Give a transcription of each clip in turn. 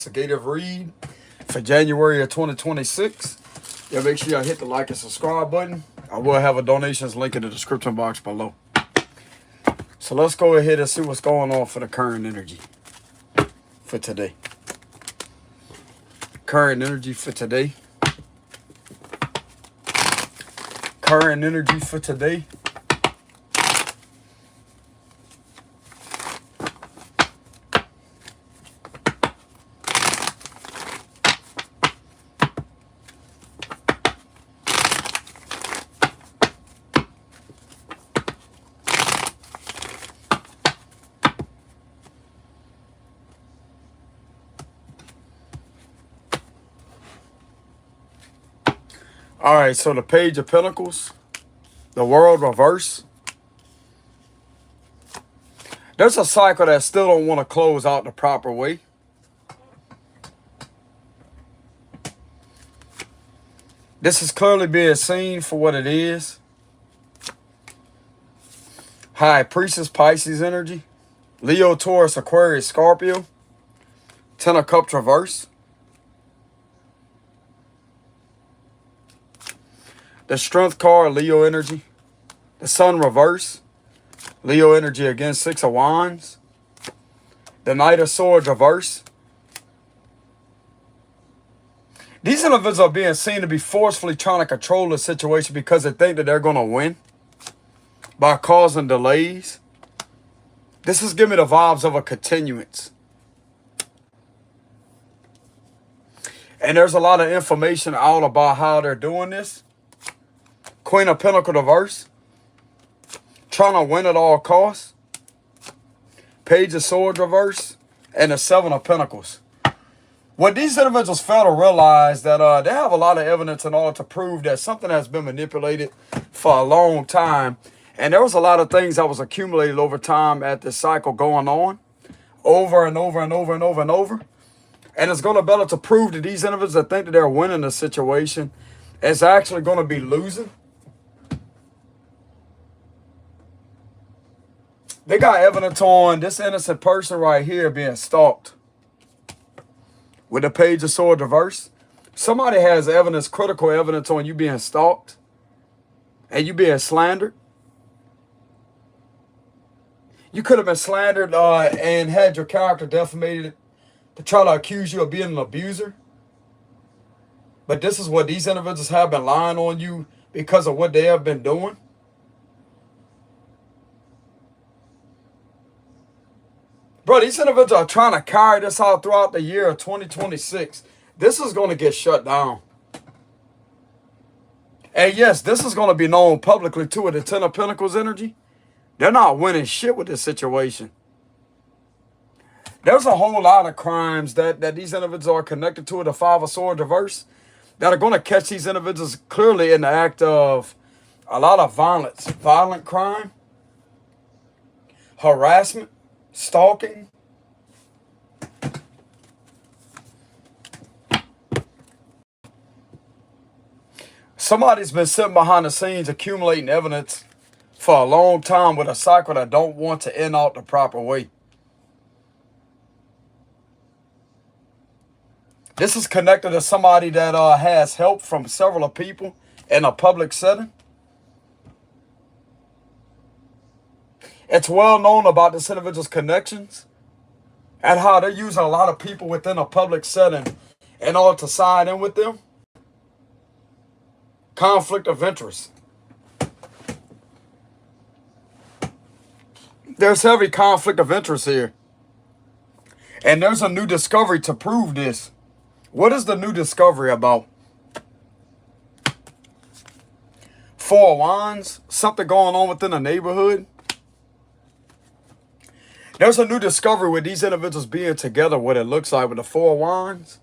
investigative read for January of 2026. Yeah, make sure y'all hit the like and subscribe button. I will have a donations link in the description box below. So let's go ahead and see what's going on for the current energy for today. Current energy for today. Current energy for today. All right, so the Page of Pentacles, the World reverse. There's a cycle that still don't want to close out the proper way. This is clearly being seen for what it is. High Priestess, Pisces energy. Leo, Taurus, Aquarius, Scorpio. Ten of Cups reverse. The Strength card, Leo energy. The Sun reverse. Leo energy again, Six of Wands. The Knight of Swords reverse. These individuals are being seen to be forcefully trying to control the situation because they think that they're going to win by causing delays. This is giving me the vibes of a continuance. And there's a lot of information out about how they're doing this. Queen of Pentacles reverse. Trying to win at all costs. Page of Swords reverse. And the Seven of Pentacles. What these individuals fail to realize that they have a lot of evidence in order to prove that something has been manipulated for a long time. And there was a lot of things that was accumulated over time at this cycle going on. Over and over and over and over and over. And it's going to be able to prove that these individuals that think that they're winning the situation is actually going to be losing. They got evidence on this innocent person right here being stalked. With the Page of Swords reverse. Somebody has evidence, critical evidence on you being stalked. And you being slandered. You could have been slandered and had your character defamated to try to accuse you of being an abuser. But this is what these individuals have been lying on you because of what they have been doing. Bro, these individuals are trying to carry this out throughout the year of 2026. This is going to get shut down. And yes, this is going to be known publicly too with the Ten of Pentacles energy. They're not winning shit with this situation. There's a whole lot of crimes that these individuals are connected to with the Five of Swords reverse that are going to catch these individuals clearly in the act of a lot of violence. Violent crime, harassment, stalking. Somebody's been sitting behind the scenes accumulating evidence for a long time with a cycle that don't want to end out the proper way. This is connected to somebody that has help from several people in a public setting. It's well known about this individual's connections and how they're using a lot of people within a public setting in order to side in with them. Conflict of interest. There's heavy conflict of interest here. And there's a new discovery to prove this. What is the new discovery about? Four of Wands. Something going on within the neighborhood. There's a new discovery with these individuals being together, what it looks like with the Four of Wands.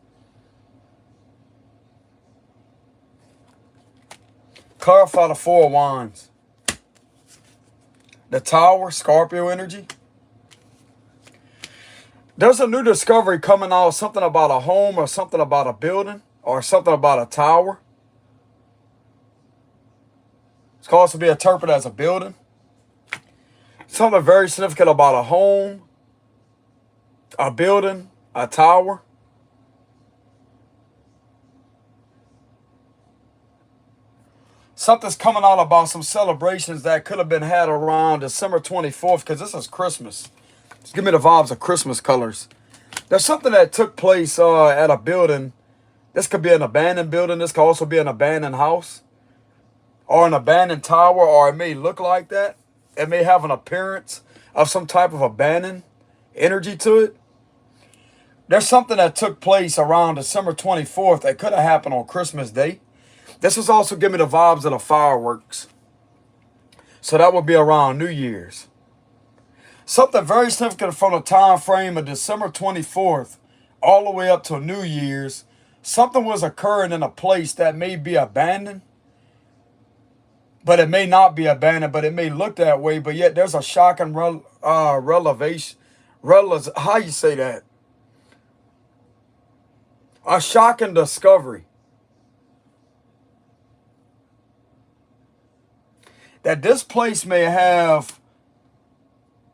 Clarify the Four of Wands. The Tower, Scorpio energy. There's a new discovery coming out, something about a home or something about a building or something about a tower. It's called to be interpreted as a building. Something very significant about a home, a building, a tower. Something's coming out about some celebrations that could have been had around December 24th, because this is Christmas. Just give me the vibes of Christmas colors. There's something that took place at a building. This could be an abandoned building. This could also be an abandoned house or an abandoned tower, or it may look like that. It may have an appearance of some type of abandoned energy to it. There's something that took place around December 24th that could have happened on Christmas Day. This is also giving me the vibes of the fireworks. So that would be around New Year's. Something very significant from the time frame of December 24th all the way up to New Year's. Something was occurring in a place that may be abandoned, but it may not be abandoned, but it may look that way. But yet there's a shocking revelation. How you say that? A shocking discovery that this place may have.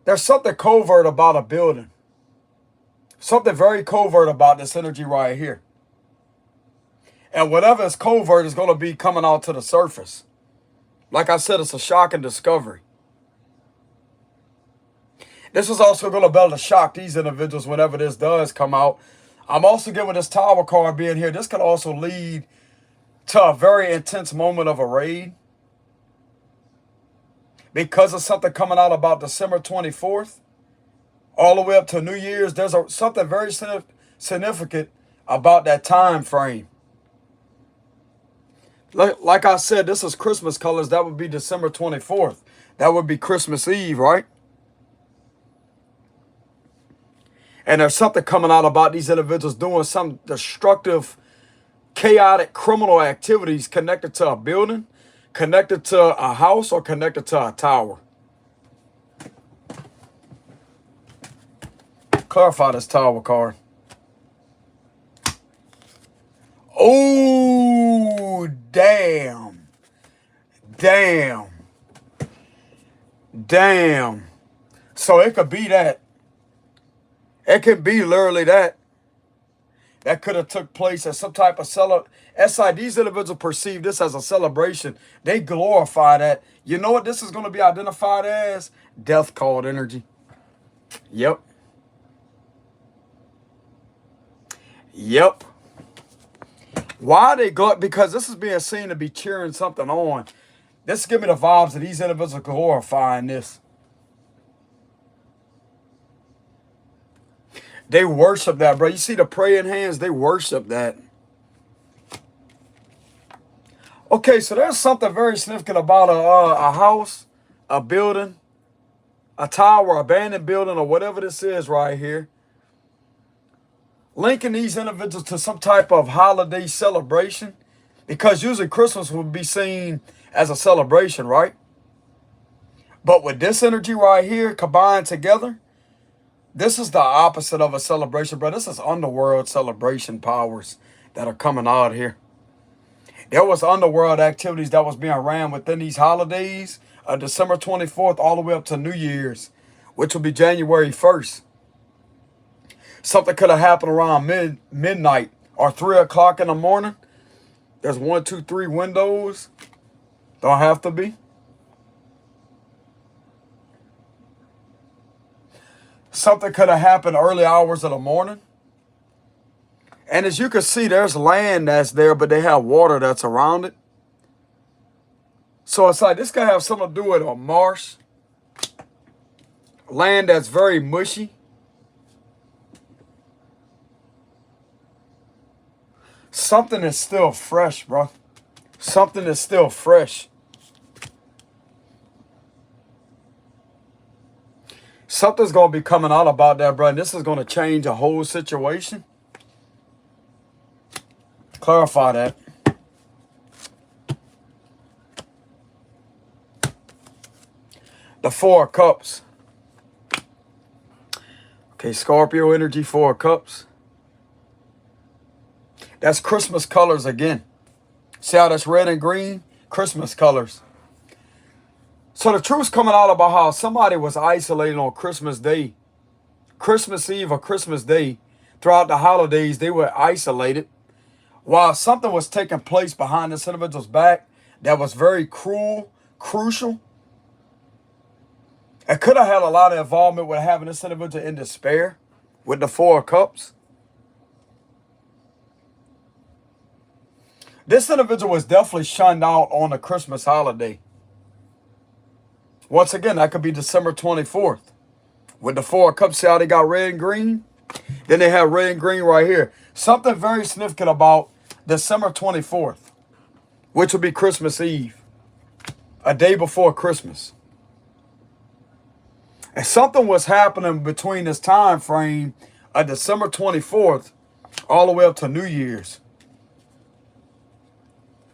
There's something covert about a building. Something very covert about this energy right here. And whatever is covert is going to be coming out to the surface. Like I said, it's a shocking discovery. This is also going to be able to shock these individuals whenever this does come out. I'm also getting with this Tower card being here. This could also lead to a very intense moment of a raid. Because of something coming out about December 24th, all the way up to New Year's, there's something very significant about that time frame. Like I said, this is Christmas colors. That would be December 24th. That would be Christmas Eve, right? And there's something coming out about these individuals doing some destructive, chaotic, criminal activities connected to a building, connected to a house, or connected to a tower. Clarify this Tower card. Oh, damn. Damn. Damn. So it could be that. It could be literally that. That could have took place as some type of these individuals perceive this as a celebration. They glorify that. You know what this is going to be identified as? Death card energy. Yep. Yep. Why they go? Because this is being seen to be cheering something on. This give me the vibes that these individuals are glorifying this. They worship that, bro. You see the praying hands? They worship that. Okay, so there's something very significant about a house, a building, a tower, abandoned building, or whatever this is right here. Linking these individuals to some type of holiday celebration. Because usually Christmas would be seen as a celebration, right? But with this energy right here combined together, this is the opposite of a celebration, bro. This is underworld celebration powers that are coming out here. There was underworld activities that was being ran within these holidays of December 24th all the way up to New Year's, which will be January 1st. Something could have happened around midnight or 3 o'clock in the morning. There's 1, 2, 3 windows. Don't have to be. Something could have happened early hours of the morning. And as you can see, there's land that's there, but they have water that's around it. So it's like this could have something to do with a marsh. Land that's very mushy. Something is still fresh, bro. Something is still fresh. Something's going to be coming out about that, bro. And this is going to change a whole situation. Clarify that. The 4 of Cups. Okay, Scorpio energy, 4 of Cups. That's Christmas colors again. See how that's red and green? Christmas colors. So the truth's coming out about how somebody was isolated on Christmas Day. Christmas Eve or Christmas Day. Throughout the holidays, they were isolated. While something was taking place behind this individual's back, that was very crucial. It could have had a lot of involvement with having this individual in despair with the Four of Cups. This individual was definitely shunned out on the Christmas holiday. Once again, that could be December 24th. With the Four of Cups, see how they got red and green? Then they have red and green right here. Something very significant about December 24th, which will be Christmas Eve, a day before Christmas. And something was happening between this time frame of December 24th all the way up to New Year's.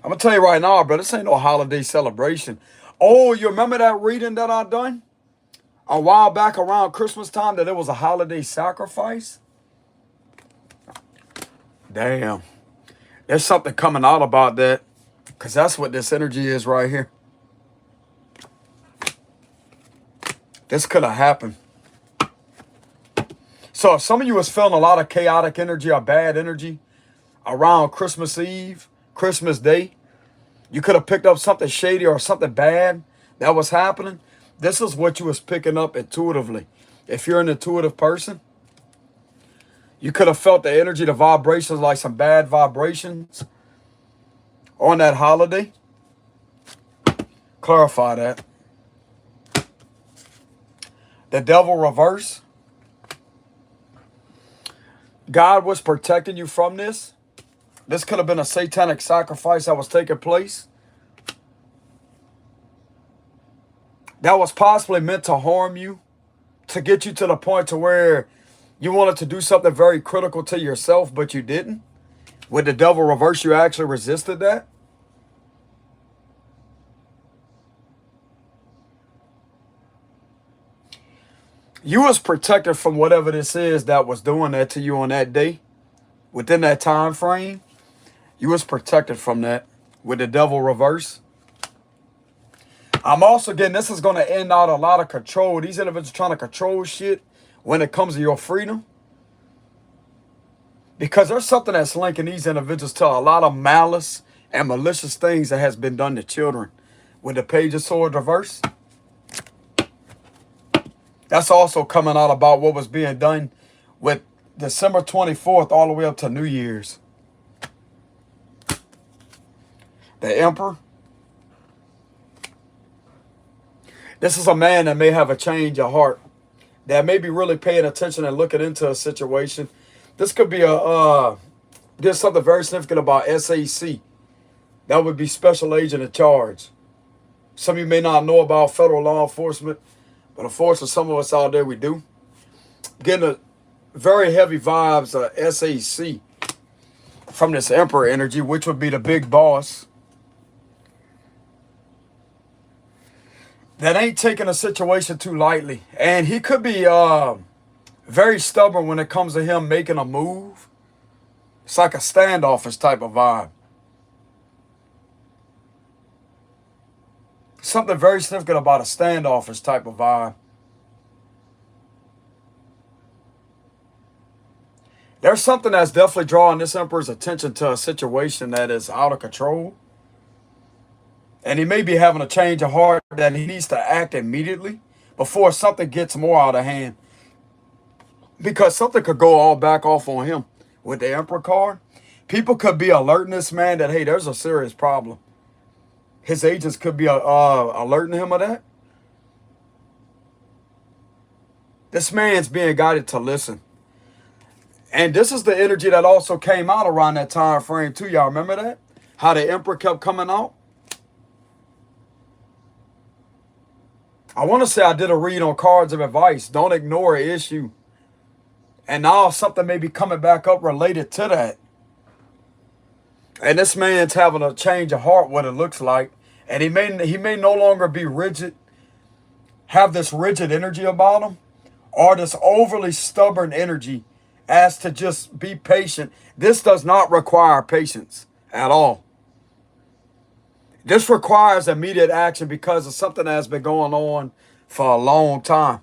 I'm going to tell you right now, bro, this ain't no holiday celebration. Oh, you remember that reading that I done a while back around Christmas time that it was a holiday sacrifice? Damn. There's something coming out about that, because that's what this energy is right here. This could have happened. So if some of you was feeling a lot of chaotic energy or bad energy around Christmas Eve, Christmas Day, you could have picked up something shady or something bad that was happening. This is what you was picking up intuitively. If you're an intuitive person, you could have felt the energy, the vibrations, like some bad vibrations on that holiday. Clarify that. The devil reverse. God was protecting you from this. This could have been a satanic sacrifice that was taking place. That was possibly meant to harm you, to get you to the point to where you wanted to do something very critical to yourself, but you didn't. With the devil reverse, you actually resisted that. You was protected from whatever this is that was doing that to you on that day. Within that time frame, you was protected from that with the devil reverse. I'm also getting, this is going to end out a lot of control. These individuals trying to control shit when it comes to your freedom. Because there's something that's linking these individuals to a lot of malice and malicious things that has been done to children. With the Page of Swords reverse. That's also coming out about what was being done with December 24th all the way up to New Year's. The Emperor. This is a man that may have a change of heart, that may be really paying attention and looking into a situation. This could be there's something very significant about SAC. That would be Special Agent in Charge. Some of you may not know about federal law enforcement, but unfortunately some of us out there, we do. Getting a very heavy vibes of SAC from this Emperor energy, which would be the big boss. That ain't taking a situation too lightly. And he could be very stubborn when it comes to him making a move. It's like a standoffish type of vibe. Something very significant about a standoffish type of vibe. There's something that's definitely drawing this Emperor's attention to a situation that is out of control. And he may be having a change of heart that he needs to act immediately before something gets more out of hand. Because something could go all back off on him with the Emperor card. People could be alerting this man that, hey, there's a serious problem. His agents could be alerting him of that. This man's being guided to listen. And this is the energy that also came out around that time frame too. Y'all remember that? How the Emperor kept coming out? I want to say I did a read on cards of advice. Don't ignore an issue. And now something may be coming back up related to that. And this man's having a change of heart, what it looks like. And he may no longer be rigid, have this rigid energy about him, or this overly stubborn energy as to just be patient. This does not require patience at all. This requires immediate action because of something that has been going on for a long time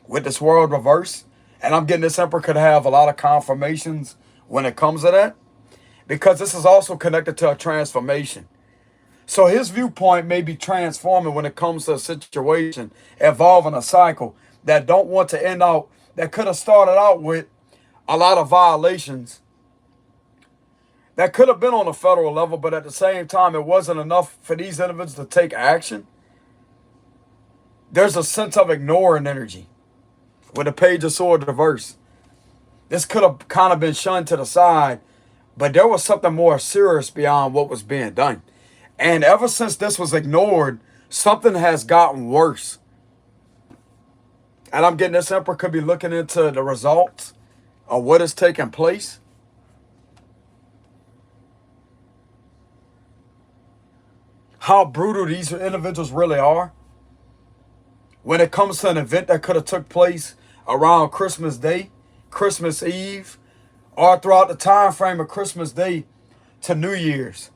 with this world reverse. And I'm getting this Emperor could have a lot of confirmations when it comes to that, because this is also connected to a transformation. So his viewpoint may be transforming when it comes to a situation involving a cycle that don't want to end out, that could have started out with a lot of violations that could have been on a federal level, but at the same time, it wasn't enough for these individuals to take action. There's a sense of ignoring energy with the Page of Swords reverse. This could have kind of been shunned to the side, but there was something more serious beyond what was being done. And ever since this was ignored, something has gotten worse. And I'm getting this Emperor could be looking into the results of what is taking place. How brutal these individuals really are. When it comes to an event that could have took place around Christmas Day, Christmas Eve, or throughout the time frame of Christmas Day to New Year's.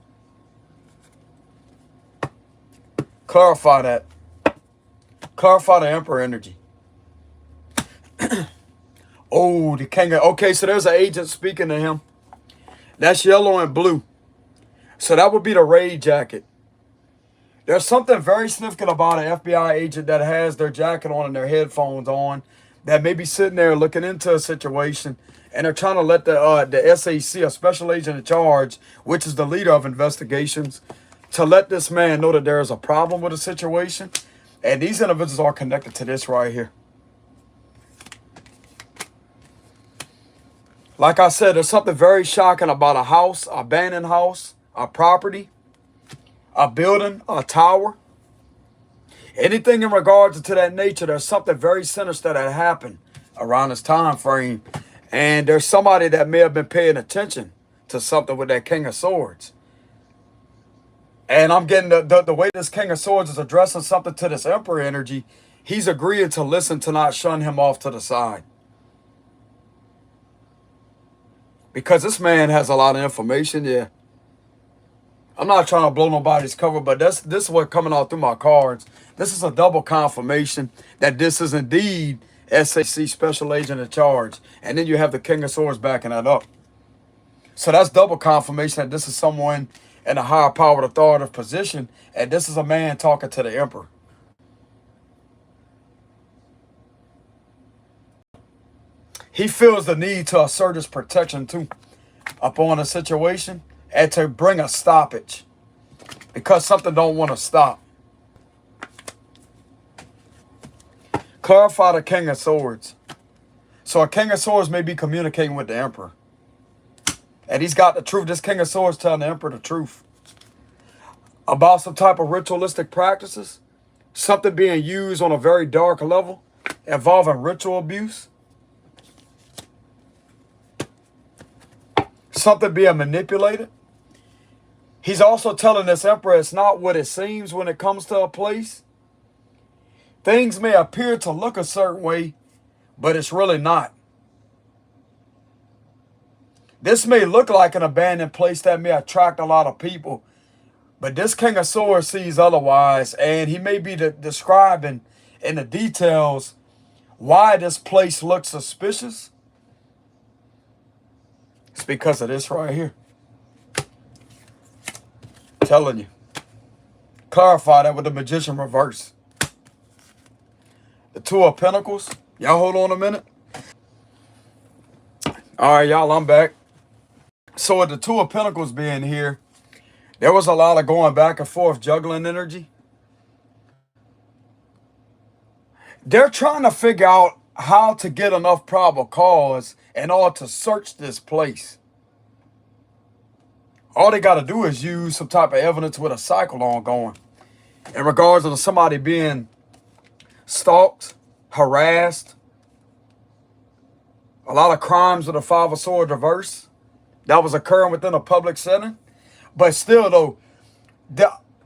Clarify that. Clarify the Emperor energy. Oh, the King of... Okay, so there's an agent speaking to him. That's yellow and blue. So that would be the raid jacket. There's something very significant about an FBI agent that has their jacket on and their headphones on, that may be sitting there looking into a situation, and they're trying to let the SAC, a special agent in charge, which is the leader of investigations, to let this man know that there is a problem with a situation. And these individuals are connected to this right here. Like I said, there's something very shocking about a house, a abandoned house, a property, a building, a tower. Anything in regards to that nature, there's something very sinister that happened around this time frame. And there's somebody that may have been paying attention to something with that King of Swords. And I'm getting the way this King of Swords is addressing something to this Emperor energy. He's agreeing to listen, to not shun him off to the side. Because this man has a lot of information, yeah. I'm not trying to blow nobody's cover, but this is what coming out through my cards. This is a double confirmation that this is indeed SAC Special Agent in charge. And then you have the King of Swords backing that up. So that's double confirmation that this is someone in a higher powered authoritative position. And this is a man talking to the Emperor. He feels the need to assert his protection too upon a situation and to bring a stoppage because something don't want to stop. Clarify the King of Swords. So a King of Swords may be communicating with the Emperor. And he's got the truth. This King of Swords telling the Emperor the truth about some type of ritualistic practices, something being used on a very dark level involving ritual abuse, something being manipulated. He's also telling this Emperor it's not what it seems when it comes to a place. Things may appear to look a certain way, but it's really not. This may look like an abandoned place that may attract a lot of people, but this King of Swords sees otherwise, and he may be describing in the details why this place looks suspicious. It's because of this right here. Telling you. Clarify that with the Magician reverse. The Two of Pentacles. Y'all hold on a minute. All right, y'all, I'm back. So with the Two of Pentacles being here, there was a lot of going back and forth, juggling energy. They're trying to figure out how to get enough probable cause in order to search this place. All they got to do is use some type of evidence with a cycle ongoing in regards to somebody being stalked, harassed. A lot of crimes with the Five of Swords reverse that was occurring within a public setting. But still, though,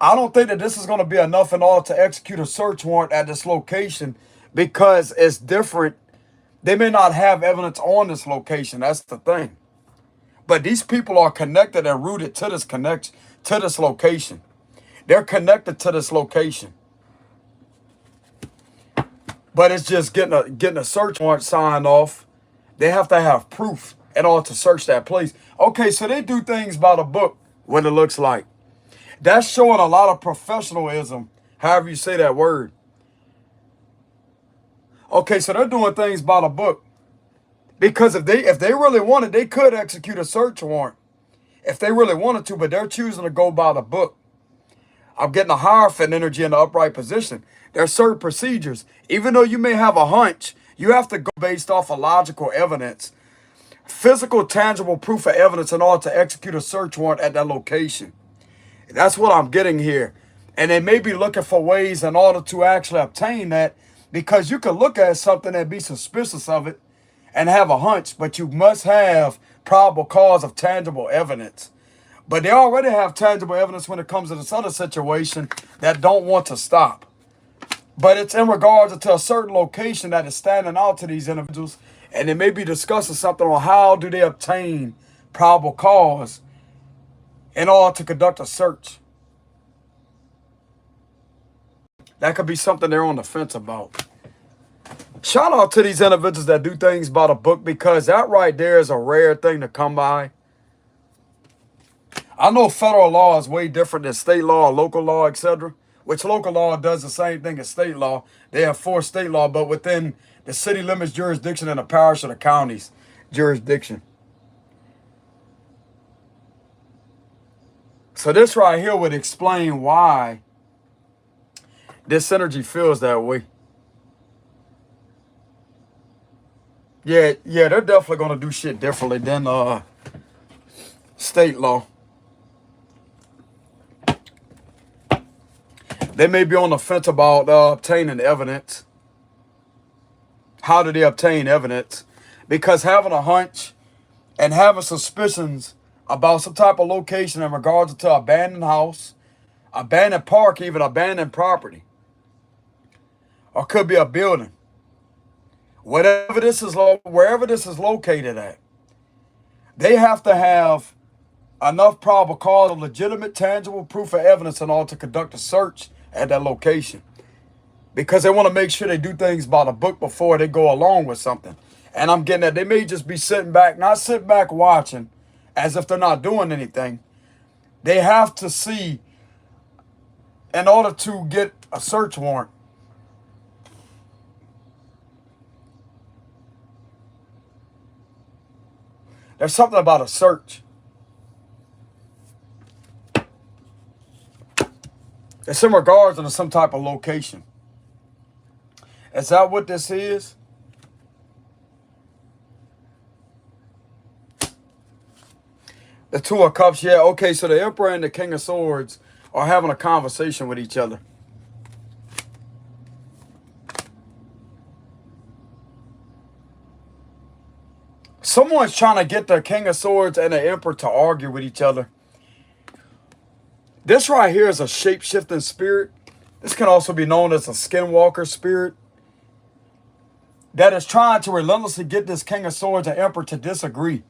I don't think that this is going to be enough in order to execute a search warrant at this location because it's different. They may not have evidence on this location. That's the thing. But these people are connected and rooted to this connection, to this location. They're connected to this location. But it's just getting a search warrant signed off. They have to have proof in order to search that place. Okay, so they do things by the book, what it looks like. That's showing a lot of professionalism, however you say that word. Okay, so they're doing things by the book. Because if they really wanted, they could execute a search warrant. If they really wanted to, but they're choosing to go by the book. I'm getting a Hierophant energy in the upright position. There are certain procedures. Even though you may have a hunch, you have to go based off of logical evidence. Physical, tangible proof of evidence in order to execute a search warrant at that location. That's what I'm getting here. And they may be looking for ways in order to actually obtain that, because you can look at something and be suspicious of it and have a hunch, but you must have probable cause of tangible evidence. But they already have tangible evidence when it comes to this other situation that don't want to stop. But it's in regards to a certain location that is standing out to these individuals, and they may be discussing something on how do they obtain probable cause in order to conduct a search. That could be something they're on the fence about. Shout out to these individuals that do things by the book, because that right there is a rare thing to come by. I know federal law is way different than state law, local law, etc. Which local law does the same thing as state law. They enforce state law, but within the city limits jurisdiction and the parish or the county's jurisdiction. So this right here would explain why this energy feels that way. Yeah, they're definitely going to do shit differently than state law. They may be on the fence about obtaining evidence. How do they obtain evidence? Because having a hunch and having suspicions about some type of location in regards to abandoned house, abandoned park, even abandoned property, or could be a building. Whatever this is, wherever this is located at, they have to have enough probable cause of legitimate, tangible proof of evidence in order to conduct a search at that location. Because they want to make sure they do things by the book before they go along with something. And I'm getting that they may just be sitting back, not sitting back watching as if they're not doing anything. They have to see, in order to get a search warrant, there's something about a search. It's in regards to some type of location. Is that what this is? The Two of Cups, yeah. Okay, so the Emperor and the King of Swords are having a conversation with each other. Someone's trying to get the King of Swords and the Emperor to argue with each other. This right here is a shape-shifting spirit. This can also be known as a skinwalker spirit that is trying to relentlessly get this King of Swords and Emperor to disagree.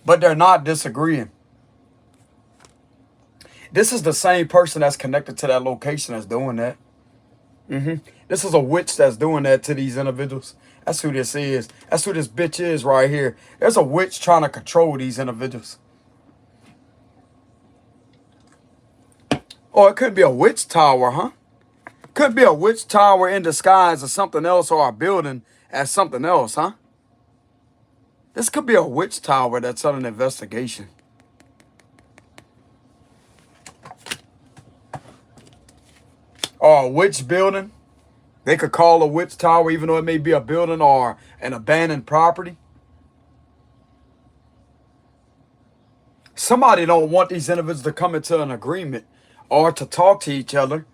But they're not disagreeing. This is the same person that's connected to that location that's doing that. This is a witch that's doing that to these individuals. That's who this is. That's who this bitch is right here. There's a witch trying to control these individuals. Or it could be a witch tower, huh? Could be a witch tower in disguise as something else, or a building as something else, huh? This could be a witch tower that's on an investigation. Or a witch building. They could call a witch tower, even though it may be a building or an abandoned property. Somebody don't want these individuals to come into an agreement or to talk to each other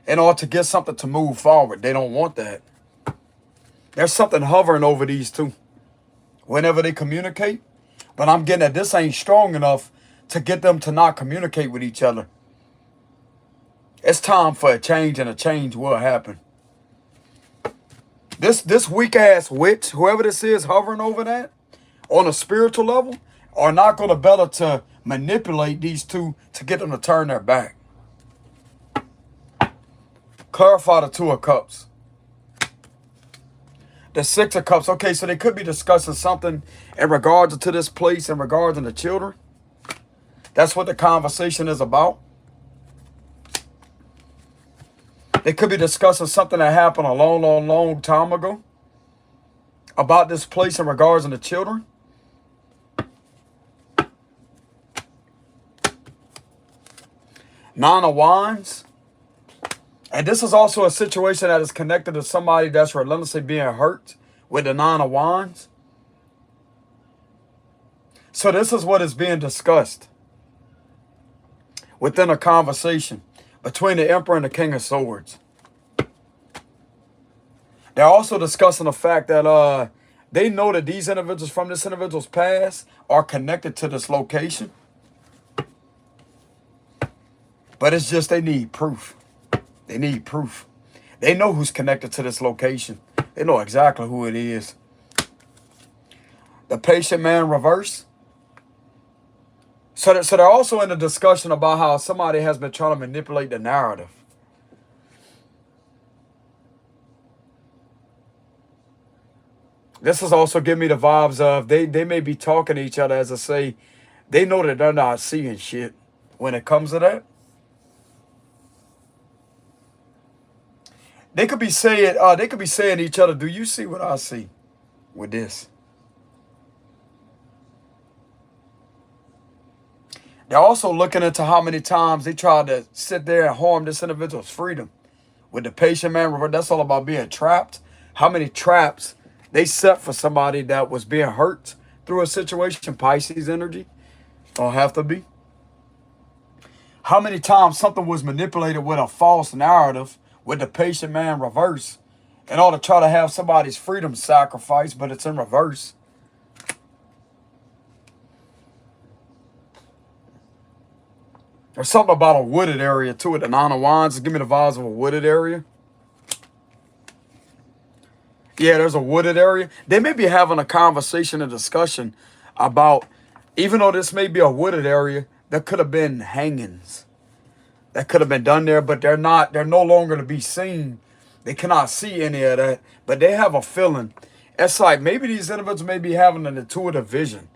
in order to get something to move forward. They don't want that. There's something hovering over these two whenever they communicate. But I'm getting that this ain't strong enough to get them to not communicate with each other. It's time for a change, and a change will happen. This weak-ass witch, whoever this is hovering over that, on a spiritual level, are not going to be able to manipulate these two to get them to turn their back. Clarify the Two of Cups. The Six of Cups. Okay, so they could be discussing something in regards to this place, in regards to the children. That's what the conversation is about. They could be discussing something that happened a long, long, long time ago about this place in regards to the children. Nine of Wands. And this is also a situation that is connected to somebody that's relentlessly being hurt with the Nine of Wands. So this is what is being discussed within a conversation between the Emperor and the King of Swords. They're also discussing the fact that they know that these individuals from this individual's past are connected to this location. But it's just they need proof. They need proof. They know who's connected to this location. They know exactly who it is. The Patient Man reverse. So they're also in a discussion about how somebody has been trying to manipulate the narrative. This is also giving me the vibes of they may be talking to each other, as I say. They know that they're not seeing shit when it comes to that. They could be saying to each other, do you see what I see with this? They're also looking into how many times they tried to sit there and harm this individual's freedom. With the Patient Man, that's all about being trapped. How many traps they set for somebody that was being hurt through a situation, Pisces energy. Don't have to be. How many times something was manipulated with a false narrative with the Patient Man reverse in order to try to have somebody's freedom sacrificed, but it's in reverse. There's something about a wooded area too with the Nine of Wands. Give me the vibes of a wooded area. Yeah, there's a wooded area. They may be having a conversation, a discussion about, even though this may be a wooded area, there could have been hangings that could have been done there, but they're no longer to be seen. They cannot see any of that, but they have a feeling. It's like maybe these individuals may be having an intuitive vision.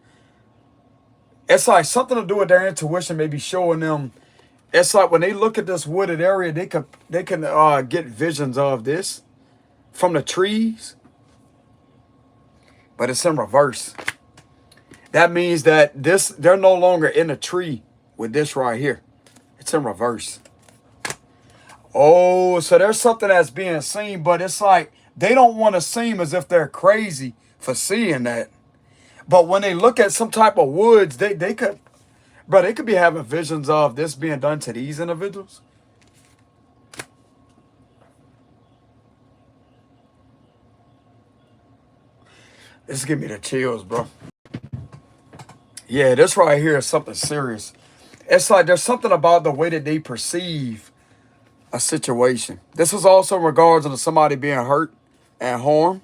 It's like something to do with their intuition may be showing them. It's like when they look at this wooded area, they can get visions of this from the trees, but it's in reverse. That means that they're no longer in a tree with this right here. It's in reverse. Oh, so there's something that's being seen, but it's like they don't want to seem as if they're crazy for seeing that. But when they look at some type of woods, they could be having visions of this being done to these individuals. This give me the chills, bro. Yeah, this right here is something serious. It's like there's something about the way that they perceive a situation. This is also in regards to somebody being hurt and harmed.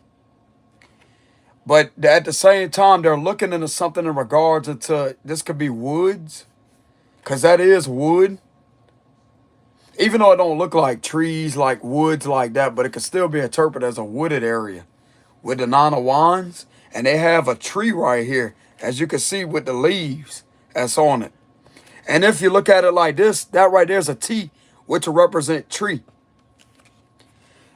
But at the same time, they're looking into something in regards to, this could be woods. Because that is wood. Even though it don't look like trees, like woods like that, but it could still be interpreted as a wooded area. With the Nine of Wands. And they have a tree right here, as you can see with the leaves that's on it. And if you look at it like this, that right there is a T, which will represent tree.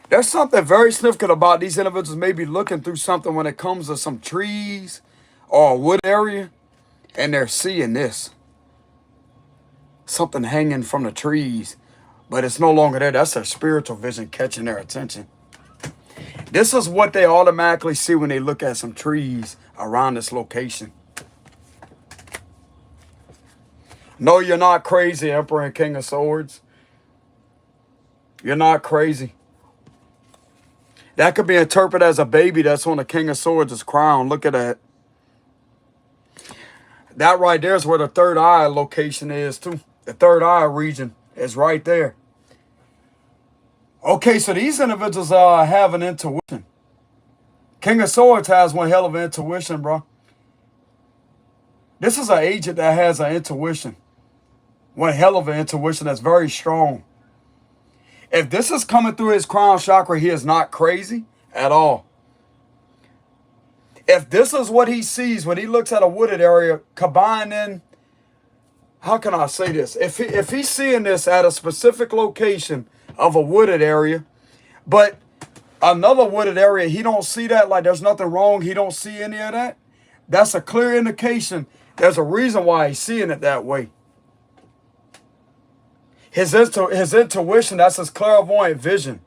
There's something very significant about these individuals maybe looking through something when it comes to some trees or a wood area, and they're seeing this. Something hanging from the trees, but it's no longer there. That's their spiritual vision catching their attention. This is what they automatically see when they look at some trees around this location. No, you're not crazy, Emperor and King of Swords. You're not crazy. That could be interpreted as a baby that's on the King of Swords' crown. Look at that. That right there is where the third eye location is too. The third eye region is right there. Okay, so these individuals have an intuition. King of Swords has one hell of an intuition, bro. This is an agent that has an intuition. One hell of an intuition that's very strong. If this is coming through his crown chakra, he is not crazy at all. If this is what he sees when he looks at a wooded area, combining how can I say this? If he's seeing this at a specific location of a wooded area, but another wooded area, he don't see that, like there's nothing wrong, he don't see any of that, that's a clear indication there's a reason why he's seeing it that way. His intuition, that's his clairvoyant vision.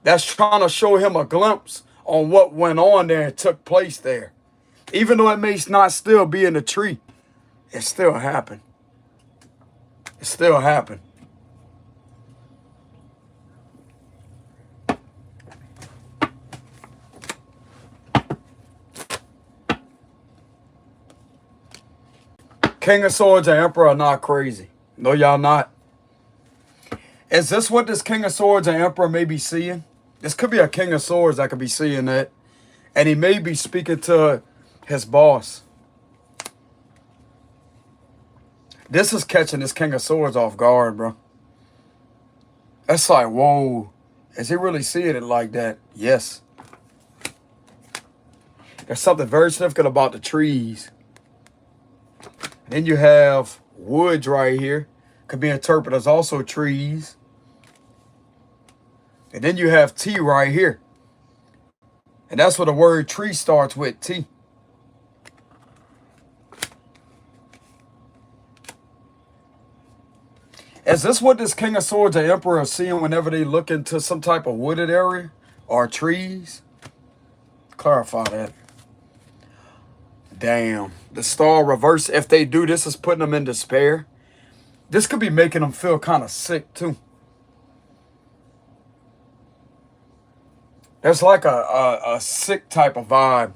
That's trying to show him a glimpse on what went on there and took place there. Even though it may not still be in the tree, it still happened. It still happened. King of Swords and Emperor are not crazy. No, y'all not. Is this what this King of Swords and Emperor may be seeing? This could be a King of Swords that could be seeing that. And he may be speaking to his boss. This is catching this King of Swords off guard, bro. That's like, whoa. Is he really seeing it like that? Yes. There's something very significant about the trees. Then you have woods right here. Could be interpreted as also trees. And then you have T right here. And that's where the word tree starts with, T. Is this what this King of Swords and Emperor are seeing whenever they look into some type of wooded area or trees? Clarify that. Damn. The star reverse, if they do, this is putting them in despair. This could be making them feel kind of sick too. There's like a sick type of vibe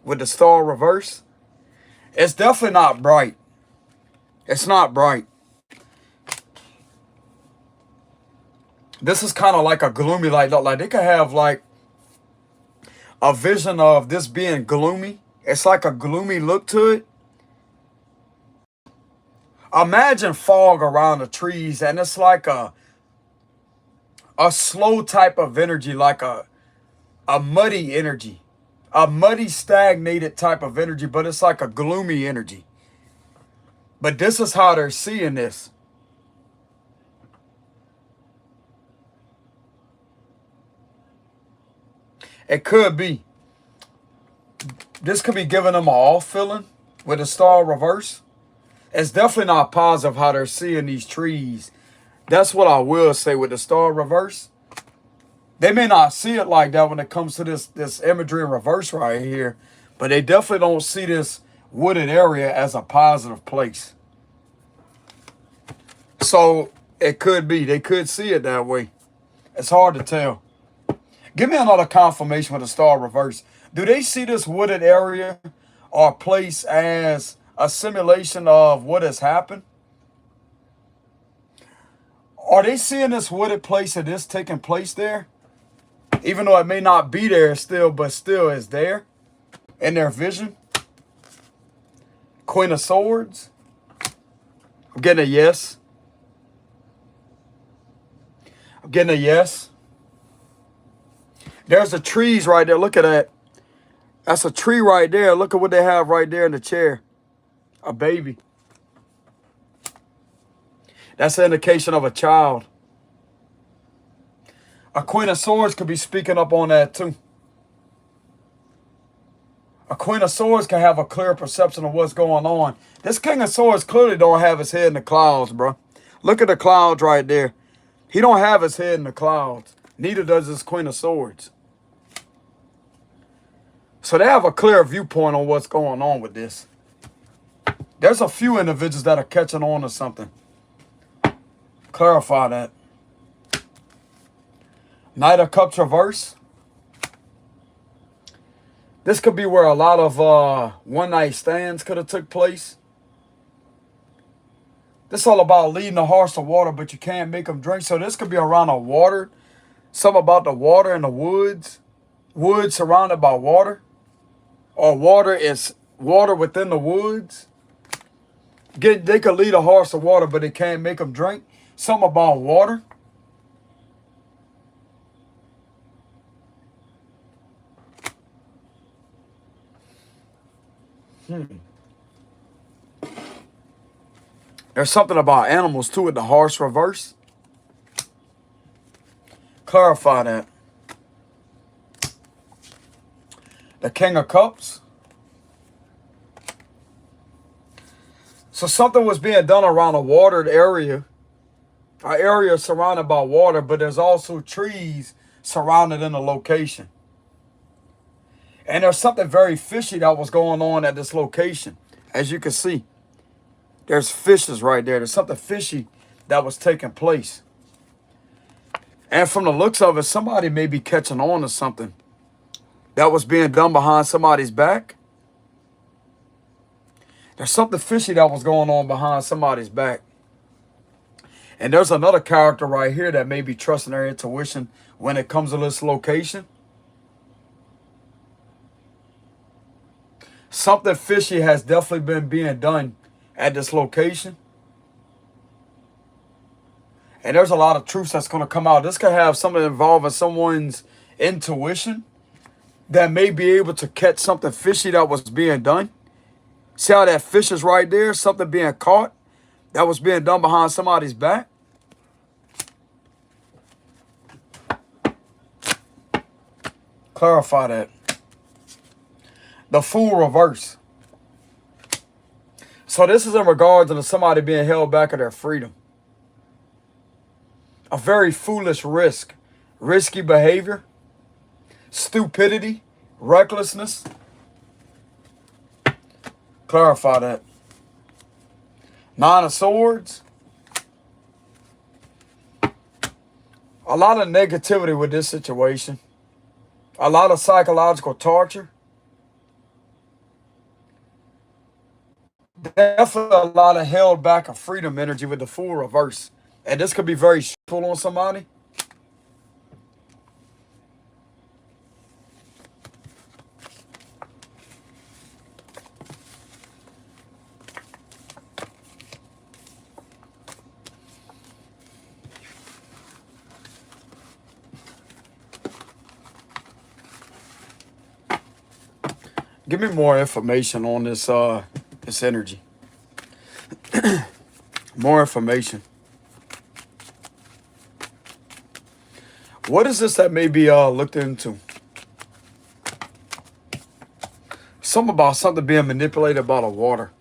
with the star reverse. It's definitely not bright. It's not bright. This is kind of like a gloomy, like they could have like a vision of this being gloomy. It's like a gloomy look to it. Imagine fog around the trees, and it's like a slow type of energy, like a muddy energy, a muddy, stagnated type of energy, but it's like a gloomy energy. But this is how they're seeing this. It could be. This could be giving them an off feeling with the star reverse. It's definitely not positive how they're seeing these trees. That's what I will say with the star reverse. They may not see it like that when it comes to this imagery in reverse right here, but they definitely don't see this wooded area as a positive place. So it could be. They could see it that way. It's hard to tell. Give me another confirmation with the star reverse. Do they see this wooded area or place as a simulation of what has happened? Are they seeing this wooded place and this taking place there? Even though it may not be there still, but still is there in their vision. Queen of Swords. I'm getting a yes. I'm getting a yes. There's the trees right there. Look at that. That's a tree right there. Look at what they have right there in the chair. A baby. That's an indication of a child. A Queen of Swords could be speaking up on that too. A Queen of Swords can have a clear perception of what's going on. This King of Swords clearly don't have his head in the clouds, bro. Look at the clouds right there. He don't have his head in the clouds. Neither does this Queen of Swords. So they have a clear viewpoint on what's going on with this. There's a few individuals that are catching on to something. Clarify that. Knight of Cups reverse. This could be where a lot of one-night stands could have took place. This is all about leading the horse to water, but you can't make them drink. So this could be around a water. Something about the water in the woods. Woods surrounded by water. Or water is water within the woods. They could lead a horse to water, but they can't make them drink. Something about water. There's something about animals too with the horse reverse. Clarify that. The King of Cups. So something was being done around a watered area. An area surrounded by water, but there's also trees surrounded in the location. And there's something very fishy that was going on at this location. As you can see, there's fishes right there. There's something fishy that was taking place. And from the looks of it, somebody may be catching on to something that was being done behind somebody's back. There's something fishy that was going on behind somebody's back. And there's another character right here that may be trusting their intuition when it comes to this location. Something fishy has definitely been being done at this location. And there's a lot of truths that's going to come out. This could have something involving someone's intuition that may be able to catch something fishy that was being done. See how that fish is right there? Something being caught that was being done behind somebody's back. Clarify that. The Fool reverse. So this is in regards to somebody being held back of their freedom. A very foolish risk. Risky behavior. Stupidity. Recklessness. Clarify that. Nine of Swords. A lot of negativity with this situation. A lot of psychological torture. Definitely a lot of held back of freedom energy with the Fool reverse. And this could be very stressful on somebody. Give me more information on this this energy. More information. What is this that may be looked into? Something about something being manipulated by the water.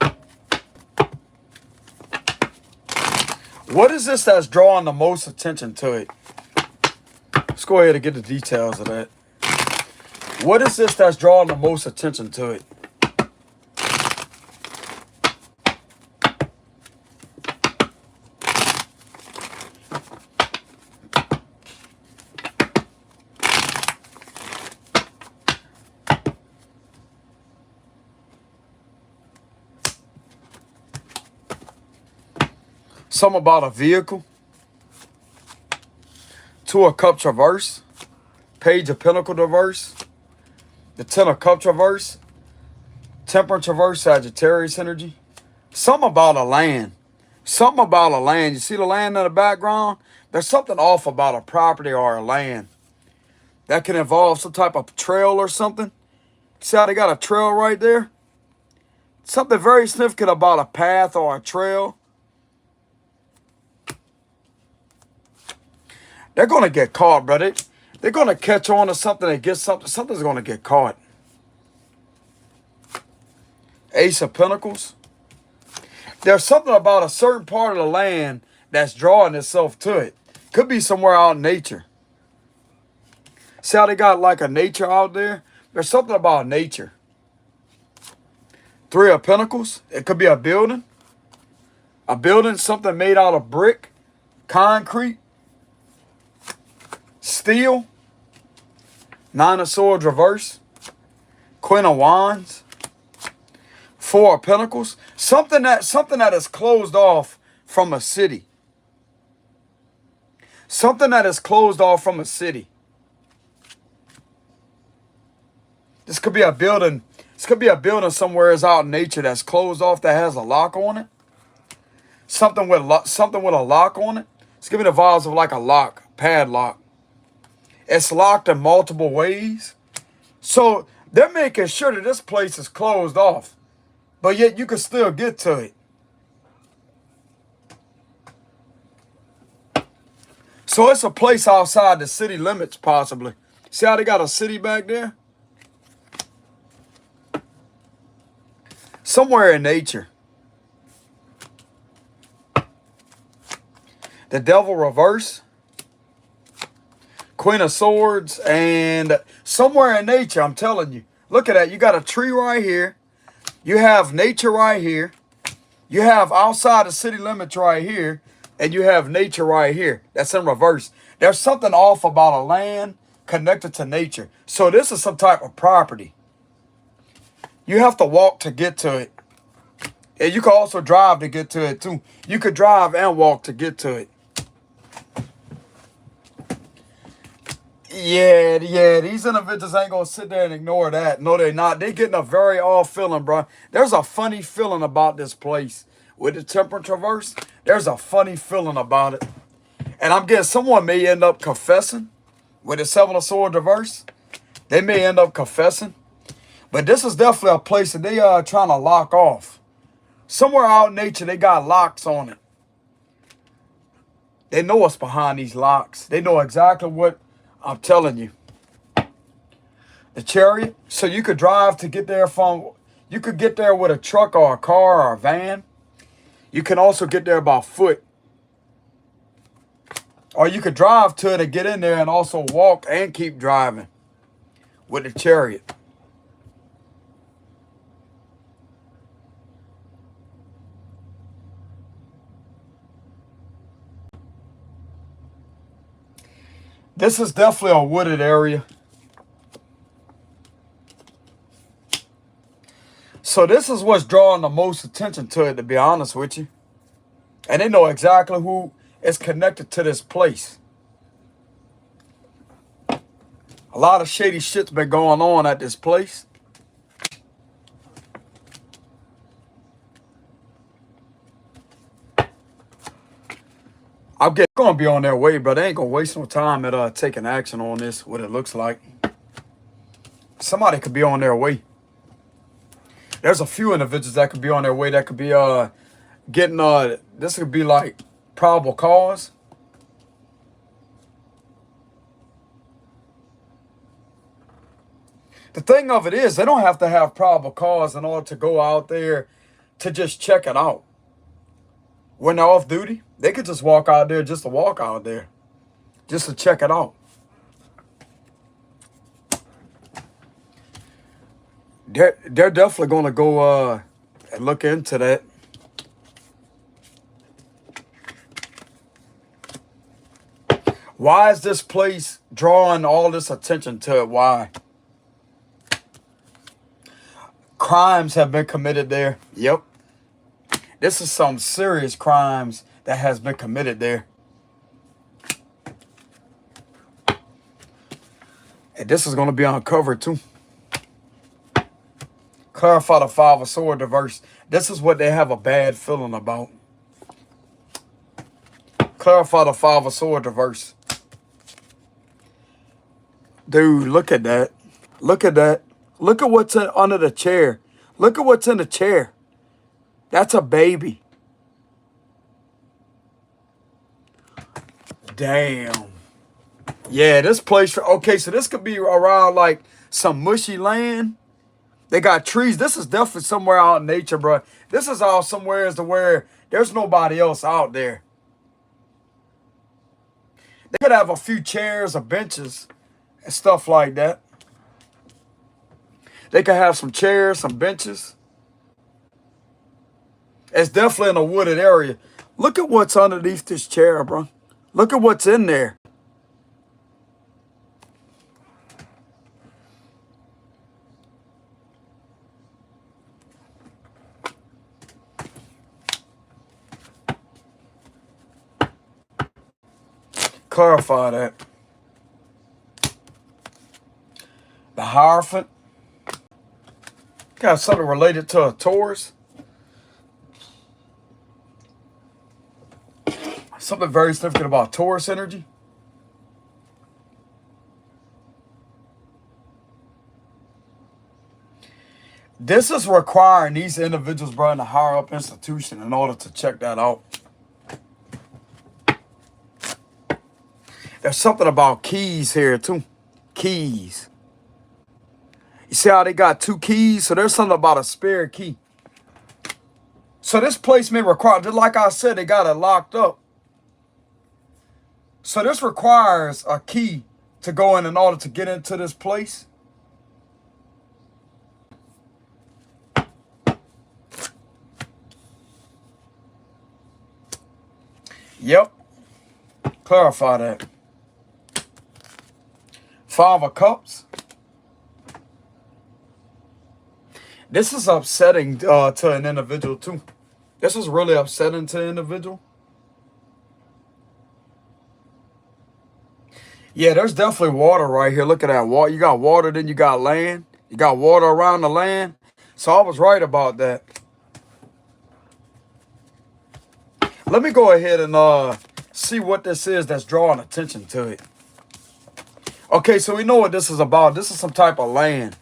What is this that's drawing the most attention to it? Let's go ahead and get the details of that. What is this that's drawing the most attention to it? Something about a vehicle. Two of Cups reverse. Page of Pentacles reverse. The Ten of Cups reverse. Temperance reverse, Sagittarius energy. Something about a land. Something about a land. You see the land in the background? There's something off about a property or a land. That can involve some type of trail or something. See how they got a trail right there? Something very significant about a path or a trail. They're going to get caught, brother. They're going to catch on to something and get something. Something's going to get caught. Ace of Pentacles. There's something about a certain part of the land that's drawing itself to it. Could be somewhere out in nature. See how they got like a nature out there? There's something about nature. Three of Pentacles. It could be a building. A building, something made out of brick, concrete, steel. Nine of Swords reverse. Queen of Wands. Four of Pentacles. Something that is closed off from a city. Something that is closed off from a city. This could be a building. This could be a building somewhere out in nature that's closed off that has a lock on it. Something with a lock on it. It's giving the vibes of like a lock, padlock. It's locked in multiple ways. So they're making sure that this place is closed off. But yet you can still get to it. So it's a place outside the city limits, possibly. See how they got a city back there? Somewhere in nature. The Devil reverse. Queen of Swords. And somewhere in nature, I'm telling you. Look at that. You got a tree right here. You have nature right here. You have outside the city limits right here. And you have nature right here. That's in reverse. There's something off about a land connected to nature. So this is some type of property. You have to walk to get to it. And you can also drive to get to it too. You could drive and walk to get to it. Yeah, these individuals ain't gonna sit there and ignore that. No, they're not. They're getting a very off feeling, bro. There's a funny feeling about this place. With the temperance reverse, there's a funny feeling about it. And I'm getting someone may end up confessing with the Seven of Swords reverse. They may end up confessing. But this is definitely a place that they are trying to lock off. Somewhere out in nature, they got locks on it. They know what's behind these locks. They know exactly what I'm telling you. The Chariot. So you could drive to get there from, you could get there with a truck or a car or a van. You can also get there by foot. Or you could drive to it and get in there and also walk and keep driving with the Chariot. This is definitely a wooded area. So this is what's drawing the most attention to it, to be honest with you. And they know exactly who is connected to this place. A lot of shady shit's been going on at this place. I'm going to be on their way, but they ain't going to waste no time at taking action on this, what it looks like. Somebody could be on their way. There's a few individuals that could be on their way that could be getting, this could be like probable cause. The thing of it is, they don't have to have probable cause in order to go out there to just check it out. When they're off duty, they could just walk out there just to walk out there. Just to check it out. They're definitely going to go and look into that. Why is this place drawing all this attention to it? Why? Crimes have been committed there. Yep. This is some serious crimes that has been committed there. And this is going to be uncovered too. Clarify the Five of Swords reverse. This is what they have a bad feeling about. Clarify the Five of Swords reverse. Dude, look at that. Look at that. Look at what's under the chair. Look at what's in the chair. That's a baby. Damn. Yeah, this place. Okay, so this could be around like some mushy land. They got trees. This is definitely somewhere out in nature, bro. This is all somewhere as to where there's nobody else out there. They could have a few chairs or benches and stuff like that. They could have some chairs, some benches. It's definitely in a wooded area. Look at what's underneath this chair, bro. Look at what's in there. Clarify that. The Hierophant. Got something related to a Taurus. Something very significant about Taurus energy. This is requiring these individuals, bro, in a higher up institution in order to check that out. There's something about keys here too. Keys. You see how they got 2 keys? So there's something about a spare key. So this place may require, just like I said, they got it locked up. So this requires a key to go in order to get into this place. Yep. Clarify that. 5 of Cups. This is upsetting to an individual too. This is really upsetting to an individual. Yeah, there's definitely water right here. Look at that water. You got water, then you got land. You got water around the land. So I was right about that. Let me go ahead and see what this is that's drawing attention to it. Okay, so we know what this is about. This is some type of land.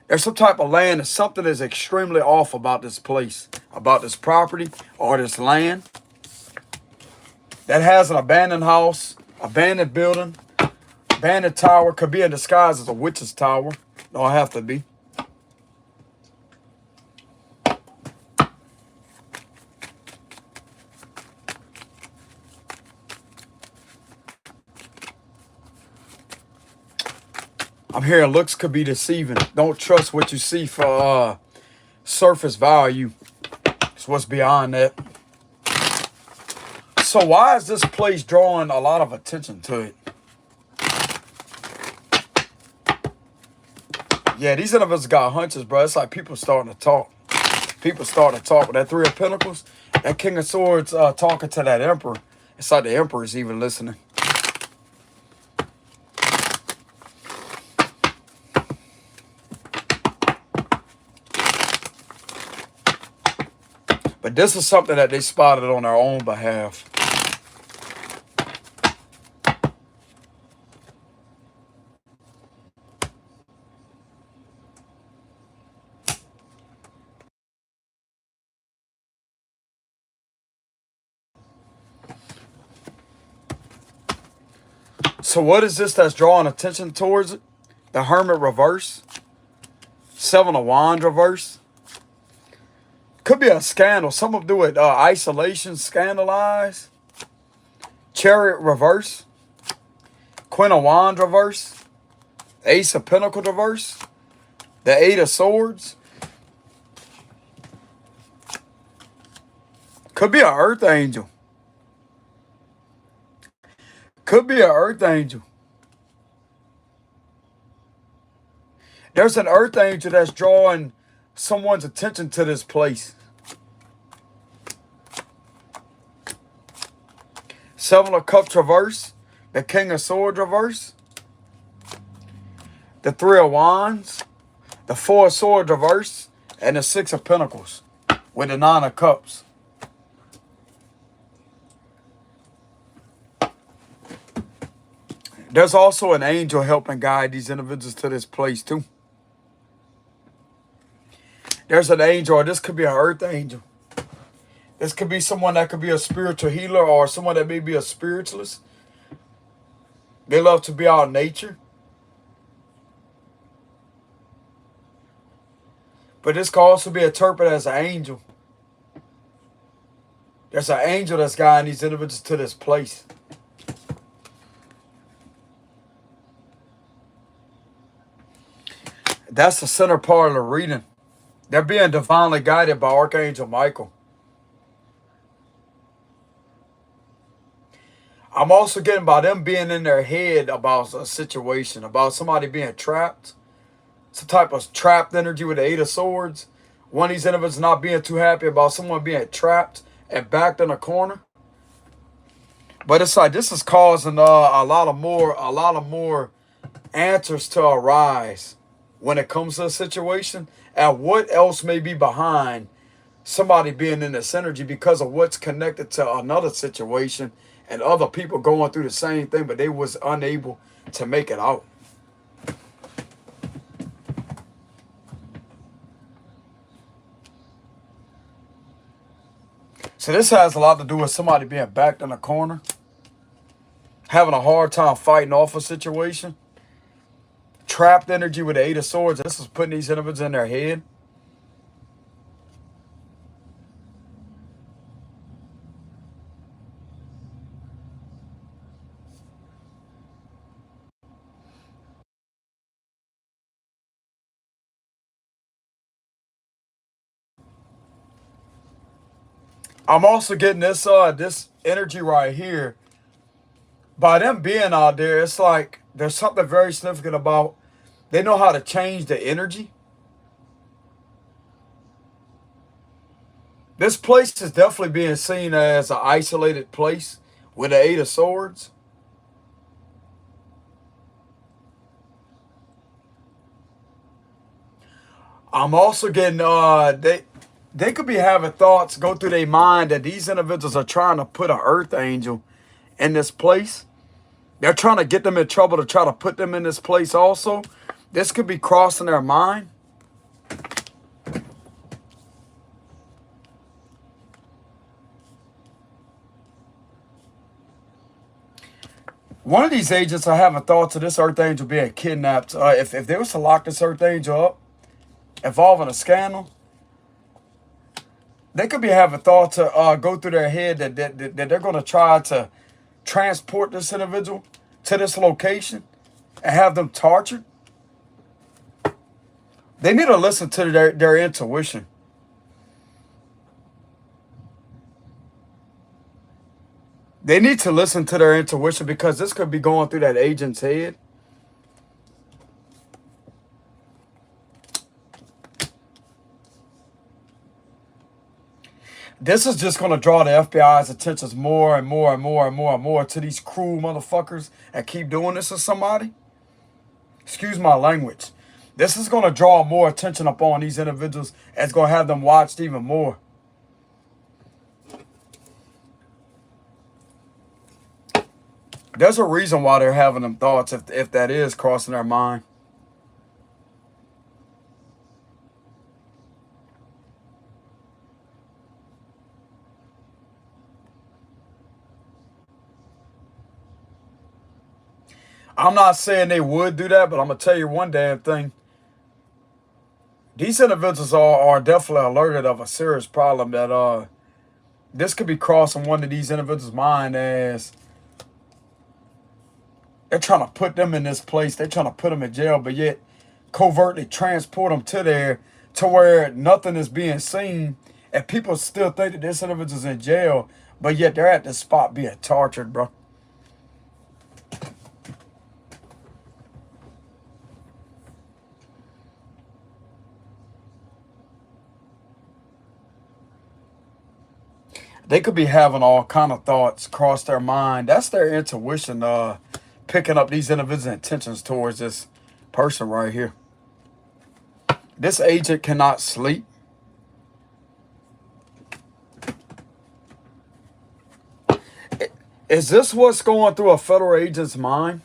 There's some type of land and something is extremely off about this place, about this property or this land. That has an abandoned house, abandoned building, abandoned tower. Could be in disguise as a witch's tower. Don't have to be. I'm hearing looks could be deceiving. Don't trust what you see for surface value. It's what's beyond that. So why is this place drawing a lot of attention to it? Yeah, these individuals got hunches, bro. It's like people starting to talk. People starting to talk. With that 3 of Pentacles, that King of Swords talking to that Emperor. It's like the Emperor's even listening. But this is something that they spotted on their own behalf. So what is this that's drawing attention towards it? The Hermit reverse. 7 of Wands reverse. Could be a scandal. Some of them do it isolation, scandalize. Chariot reverse. Queen of Wands reverse. Ace of Pentacles reverse. The 8 of Swords. Could be an Earth Angel. Could be an Earth Angel. There's an Earth Angel that's drawing someone's attention to this place. 7 of Cups reverse. The King of Swords reverse. The 3 of Wands. The 4 of Swords reverse. And the 6 of Pentacles with the 9 of Cups. There's also an angel helping guide these individuals to this place too. There's an angel, or this could be an earth angel. This could be someone that could be a spiritual healer or someone that may be a spiritualist. They love to be out in nature. But this could also be interpreted as an angel. There's an angel that's guiding these individuals to this place. That's the center part of the reading. They're being divinely guided by Archangel Michael. I'm also getting by them being in their head about a situation, about somebody being trapped. Some type of trapped energy with the 8 of Swords. One of these individuals not being too happy about someone being trapped and backed in a corner. But it's like this is causing a lot of more answers to arise when it comes to a situation, and what else may be behind somebody being in this energy because of what's connected to another situation and other people going through the same thing, but they was unable to make it out. So this has a lot to do with somebody being backed in a corner. having a hard time fighting off a situation. Trapped energy with the Eight of Swords. This is putting these individuals in their head. I'm also getting this energy right here. By them being out there, it's like there's something very significant about they know how to change the energy. This place is definitely being seen as an isolated place with the Eight of Swords. I'm also getting they could be having thoughts go through their mind that these individuals are trying to put an earth angel in this place. They're trying to get them in trouble to try to put them in this place also. This could be crossing their mind. One of these agents are having thoughts of this earth angel being kidnapped. If they was to lock this earth angel up, involving a scandal, they could be having thoughts to go through their head that they're going to try to transport this individual to this location and have them tortured. They need to listen to their intuition. They need to listen to their intuition because this could be going through that agent's head. This is just going to draw the FBI's attentions more and more and more and more and more to these cruel motherfuckers that keep doing this to somebody. Excuse my language. This is going to draw more attention upon these individuals and it's going to have them watched even more. There's a reason why they're having them thoughts if that is crossing their mind. I'm not saying they would do that, but I'm going to tell you one damn thing. These individuals are definitely alerted of a serious problem that this could be crossing one of these individuals' mind as they're trying to put them in this place. They're trying to put them in jail, but yet covertly transport them to there to where nothing is being seen. And people still think that this individual's in jail, but yet they're at the spot being tortured, bro. They could be having all kind of thoughts cross their mind. That's their intuition, picking up these individuals' intentions towards this person right here. This agent cannot sleep. Is this what's going through a federal agent's mind?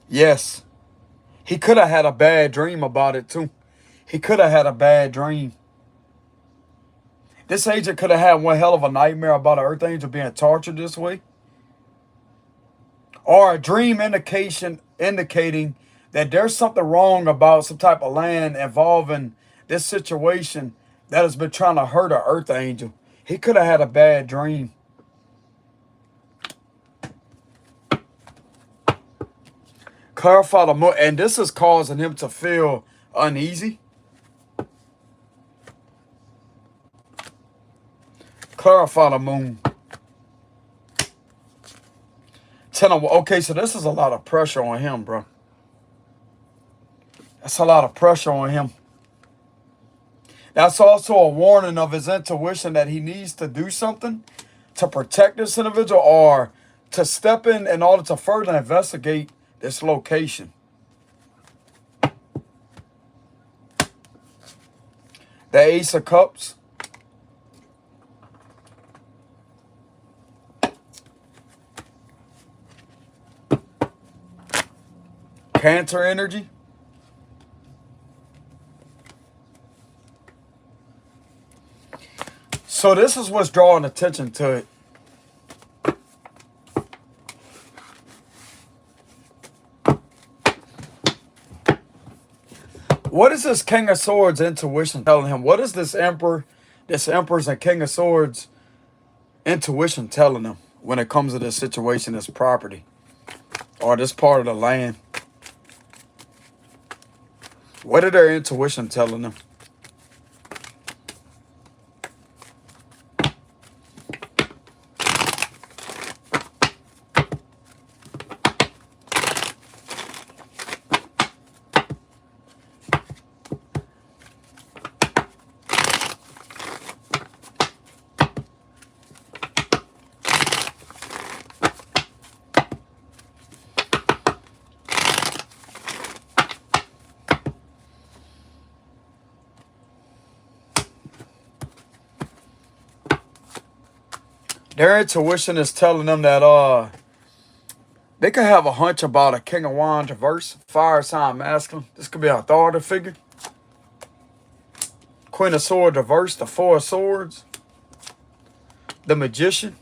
Yes. He could have had a bad dream about it too. He could have had a bad dream. This agent could have had one hell of a nightmare about an earth angel being tortured this way. Or a dream indicating that there's something wrong about some type of land involving this situation that has been trying to hurt an earth angel. He could have had a bad dream. Clarify the moon, and this is causing him to feel uneasy. Clarify the moon. Okay, so this is a lot of pressure on him, bro. That's a lot of pressure on him. That's also a warning of his intuition that he needs to do something to protect this individual or to step in order to further investigate this location. The Ace of Cups. Cancer energy. So this is what's drawing attention to it. What is this King of Swords intuition telling him? What is this Emperor's and King of Swords intuition telling him when it comes to this situation, this property, or this part of the land? What are their intuition telling them? Their intuition is telling them that they could have a hunch about a King of Wands reverse, fire sign masculine. This could be an authority figure. Queen of Swords reverse, the Four of Swords, the Magician.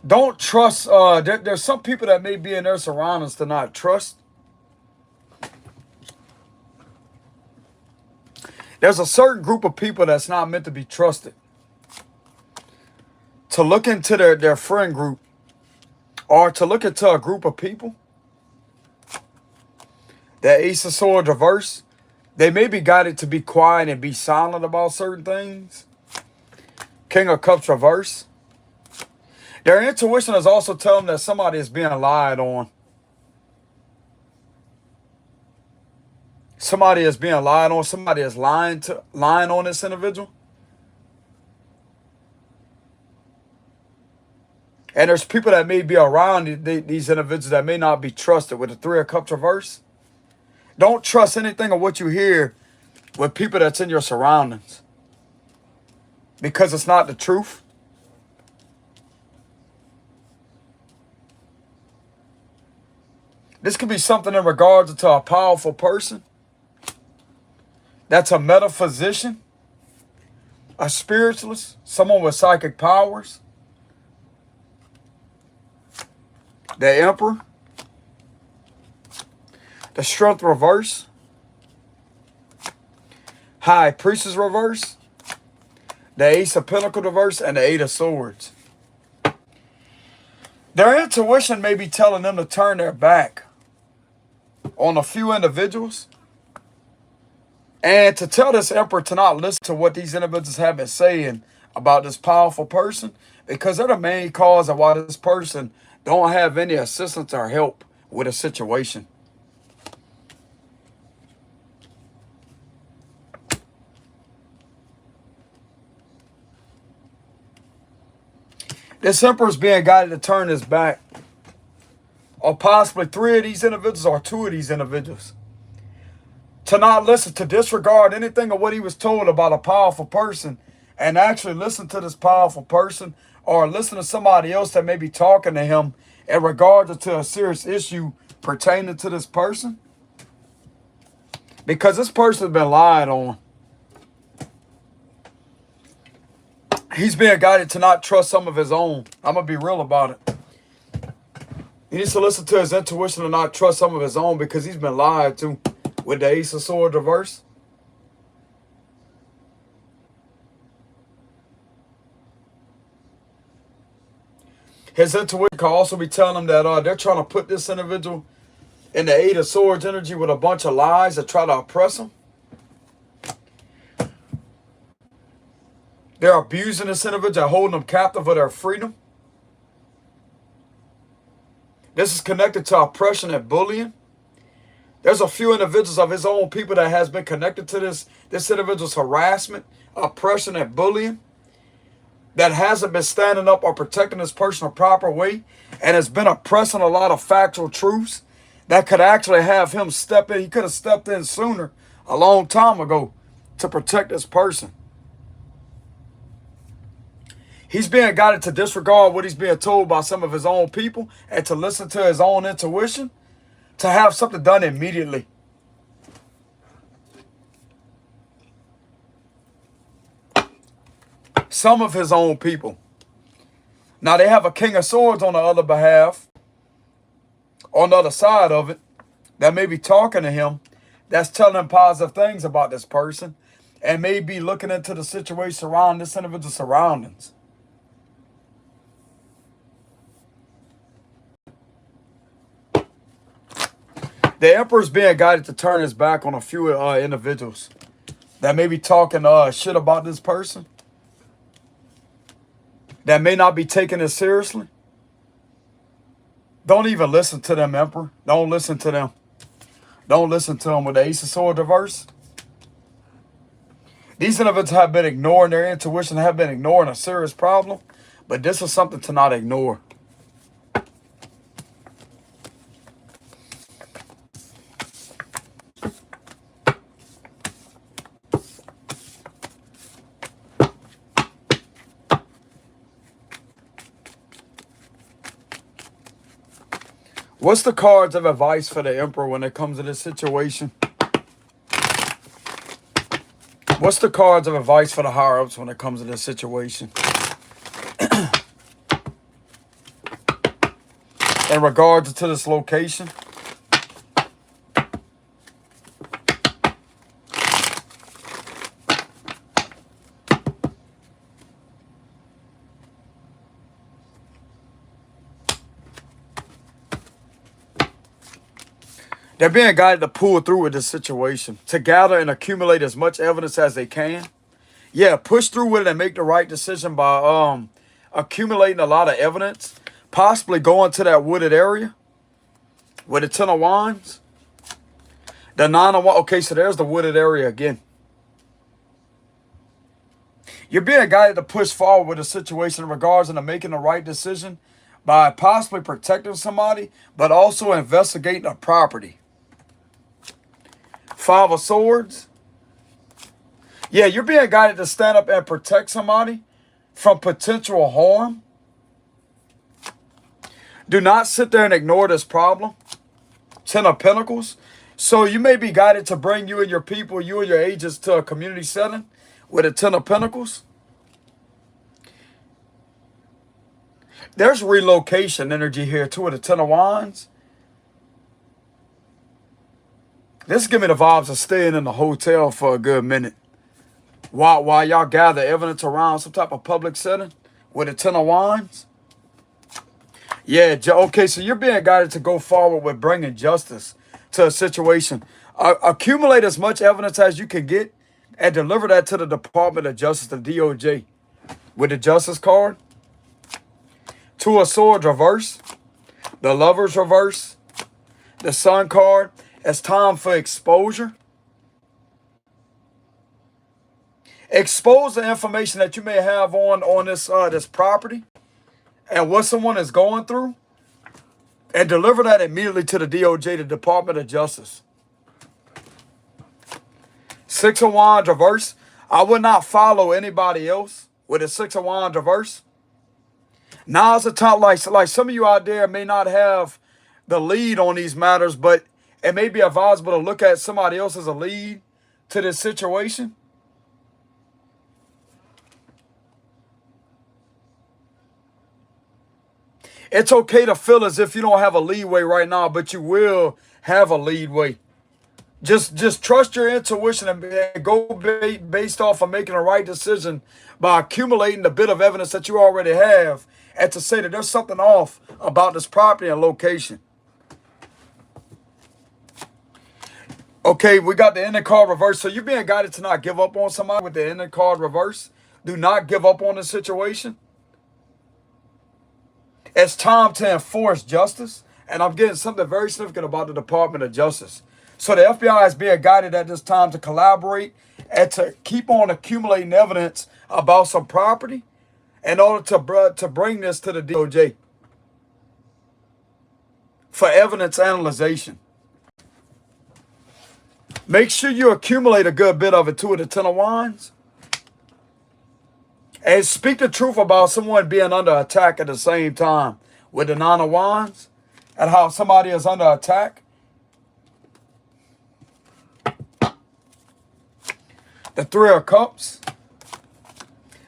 Don't trust. There's some people that may be in their surroundings to not trust. There's a certain group of people that's not meant to be trusted. To look into their friend group, or to look into a group of people, that Ace of Swords reverse, they may be guided to be quiet and be silent about certain things. King of Cups reverse. Their intuition is also telling them that somebody is being lied on. Somebody is being lied on. Somebody is lying on this individual. And there's people that may be around these individuals that may not be trusted with the Three of Cups reverse. Don't trust anything of what you hear with people that's in your surroundings, because it's not the truth. This could be something in regards to a powerful person that's a metaphysician, a spiritualist, someone with psychic powers. The Emperor, the Strength reverse, High Priestess reverse, the Ace of Pentacles reverse, and the Eight of Swords. Their intuition may be telling them to turn their back on a few individuals, and to tell this Emperor to not listen to what these individuals have been saying about this powerful person, because they're the main cause of why this person don't have any assistance or help with a situation. This Emperor is being guided to turn his back, or possibly three of these individuals or two of these individuals, to not listen, to disregard anything of what he was told about a powerful person, and actually listen to this powerful person, or listen to somebody else that may be talking to him in regards to a serious issue pertaining to this person. Because this person has been lied on. He's being guided to not trust some of his own. I'm going to be real about it. He needs to listen to his intuition and not trust some of his own, because he's been lied to with the Ace of Swords reverse. His intuition can also be telling him that they're trying to put this individual in the Eight of Swords energy with a bunch of lies that try to oppress him. They're abusing this individual, holding them captive of their freedom. This is connected to oppression and bullying. There's a few individuals of his own people that has been connected to this individual's harassment, oppression, and bullying, that hasn't been standing up or protecting this person a proper way, and has been oppressing a lot of factual truths that could actually have him step in. He could have stepped in sooner, a long time ago, to protect this person. He's being guided to disregard what he's being told by some of his own people, and to listen to his own intuition, to have something done immediately. Some of his own people. Now, they have a King of Swords on the other behalf, on the other side of it, that may be talking to him, that's telling him positive things about this person, and may be looking into the situation around this individual's surroundings. The Emperor's being guided to turn his back on a few individuals that may be talking shit about this person, that may not be taking it seriously. Don't even listen to them, Emperor. Don't listen to them. Don't listen to them with the Ace of Swords reverse. These individuals have been ignoring their intuition, have been ignoring a serious problem, but this is something to not ignore. What's the cards of advice for the Emperor when it comes to this situation? What's the cards of advice for the higher-ups when it comes to this situation? In regards to this location? They're being guided to pull through with this situation, to gather and accumulate as much evidence as they can. Yeah, push through with it and make the right decision by accumulating a lot of evidence, possibly going to that wooded area with the Ten of Wands. The Nine of Wands. Okay, so there's the wooded area again. You're being guided to push forward with a situation in regards to making the right decision by possibly protecting somebody, but also investigating a property. Five of Swords. Yeah, you're being guided to stand up and protect somebody from potential harm. Do not sit there and ignore this problem. Ten of Pentacles. So you may be guided to bring you and your people, you and your agents to a community setting with a Ten of Pentacles. There's relocation energy here too with the Ten of Wands. This give me the vibes of staying in the hotel for a good minute. While y'all gather evidence around some type of public setting with a Ten of Wands. Yeah, okay, so you're being guided to go forward with bringing justice to a situation. Accumulate as much evidence as you can get and deliver that to the Department of Justice, the DOJ. With the Justice card. Two of Swords reverse. The Lovers reverse. The Sun card. It's time for exposure. Expose the information that you may have on this property and what someone is going through, and deliver that immediately to the DOJ, the Department of Justice. Six of Wands reverse. I would not follow anybody else with a Six of Wands reverse. Now's the time, like some of you out there may not have the lead on these matters, but it may be advisable to look at somebody else as a lead to this situation. It's okay to feel as if you don't have a leeway right now, but you will have a leadway. Just trust your intuition and go based off of making the right decision by accumulating the bit of evidence that you already have, and to say that there's something off about this property and location. Okay, we got the ending card reverse. So you're being guided to not give up on somebody with the ending card reverse. Do not give up on the situation. It's time to enforce justice. And I'm getting something very significant about the Department of Justice. So the FBI is being guided at this time to collaborate and to keep on accumulating evidence about some property in order to bring this to the DOJ for evidence analyzation. Make sure you accumulate a good bit of it too with the Ten of Wands. And speak the truth about someone being under attack at the same time with the Nine of Wands and how somebody is under attack. The Three of Cups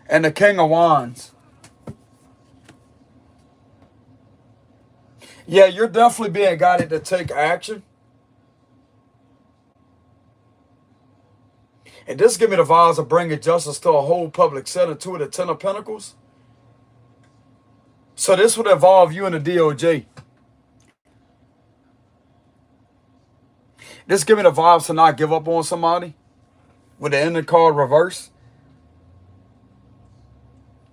and the King of Wands. Yeah, you're definitely being guided to take action. And this give me the vibes of bringing justice to a whole public setting, to the Ten of Pentacles. So this would involve you and the DOJ. This give me the vibes to not give up on somebody with the ending card reverse.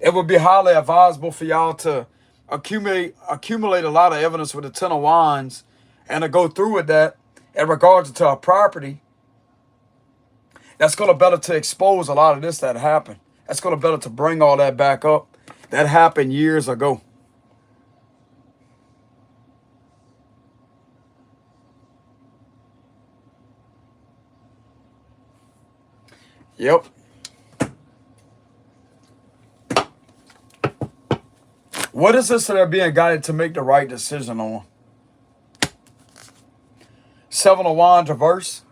It would be highly advisable for y'all to accumulate a lot of evidence with the Ten of Wands and to go through with that in regards to a property. That's going to better to expose a lot of this that happened. That's going to better to bring all that back up. That happened years ago. Yep. What is this that they're being guided to make the right decision on? Seven of Wands reverse.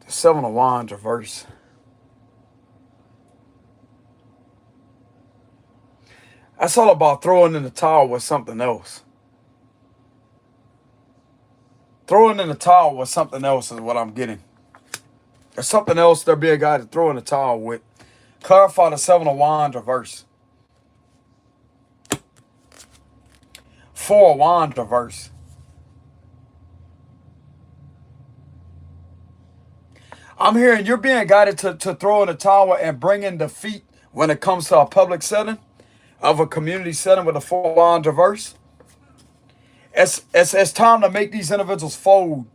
Seven of Wands reverse. That's all about throwing in the towel with something else. Throwing in the towel with something else is what I'm getting. There's something else they're being guided to throw in the towel with. Clarify the Seven of Wands reverse. Four of Wands reverse. I'm hearing you're being guided to throw in the towel and bring in defeat when it comes to a public setting of a community setting with a Four of Wands reverse. It's time to make these individuals fold.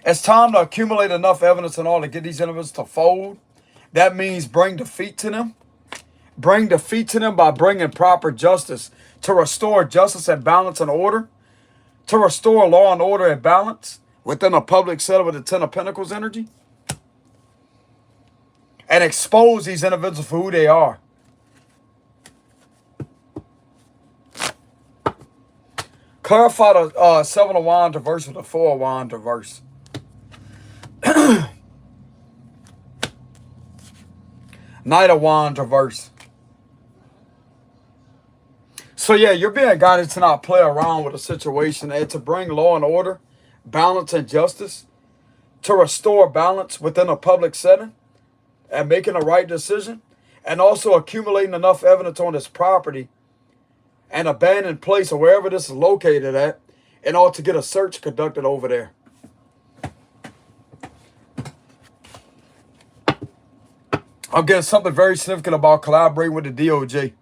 It's time to accumulate enough evidence in order to get these individuals to fold. That means bring defeat to them. Bring defeat to them by bringing proper justice. To restore justice and balance and order. To restore law and order and balance within a public setting with the Ten of Pentacles energy. And expose these individuals for who they are. Clarify the Seven of Wands reverse with the Four of Wands reverse. Knight of Wands reverse. So yeah, you're being guided to not play around with a situation and to bring law and order, balance and justice, to restore balance within a public setting and making the right decision, and also accumulating enough evidence on this property and abandoned place or wherever this is located at in order to get a search conducted over there. I'm getting something very significant about collaborating with the DOJ.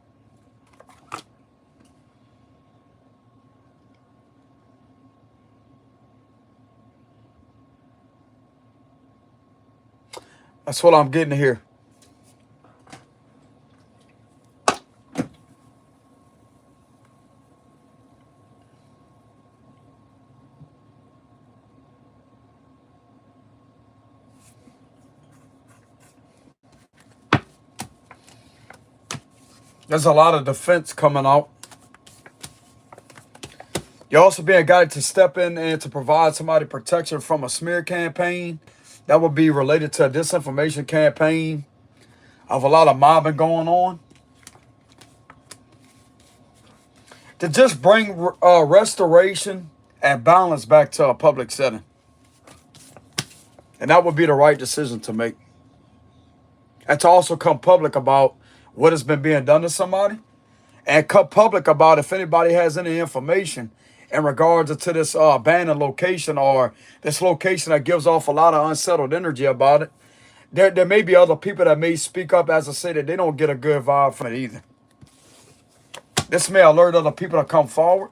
That's what I'm getting here. There's a lot of defense coming out. You're also being guided to step in and to provide somebody protection from a smear campaign. That would be related to a disinformation campaign of a lot of mobbing going on. To just bring restoration and balance back to a public setting. And that would be the right decision to make. And to also come public about what has been being done to somebody. And come public about if anybody has any information in regards to this abandoned location or this location that gives off a lot of unsettled energy about it. There may be other people that may speak up as I say that they don't get a good vibe from it either. This may alert other people to come forward.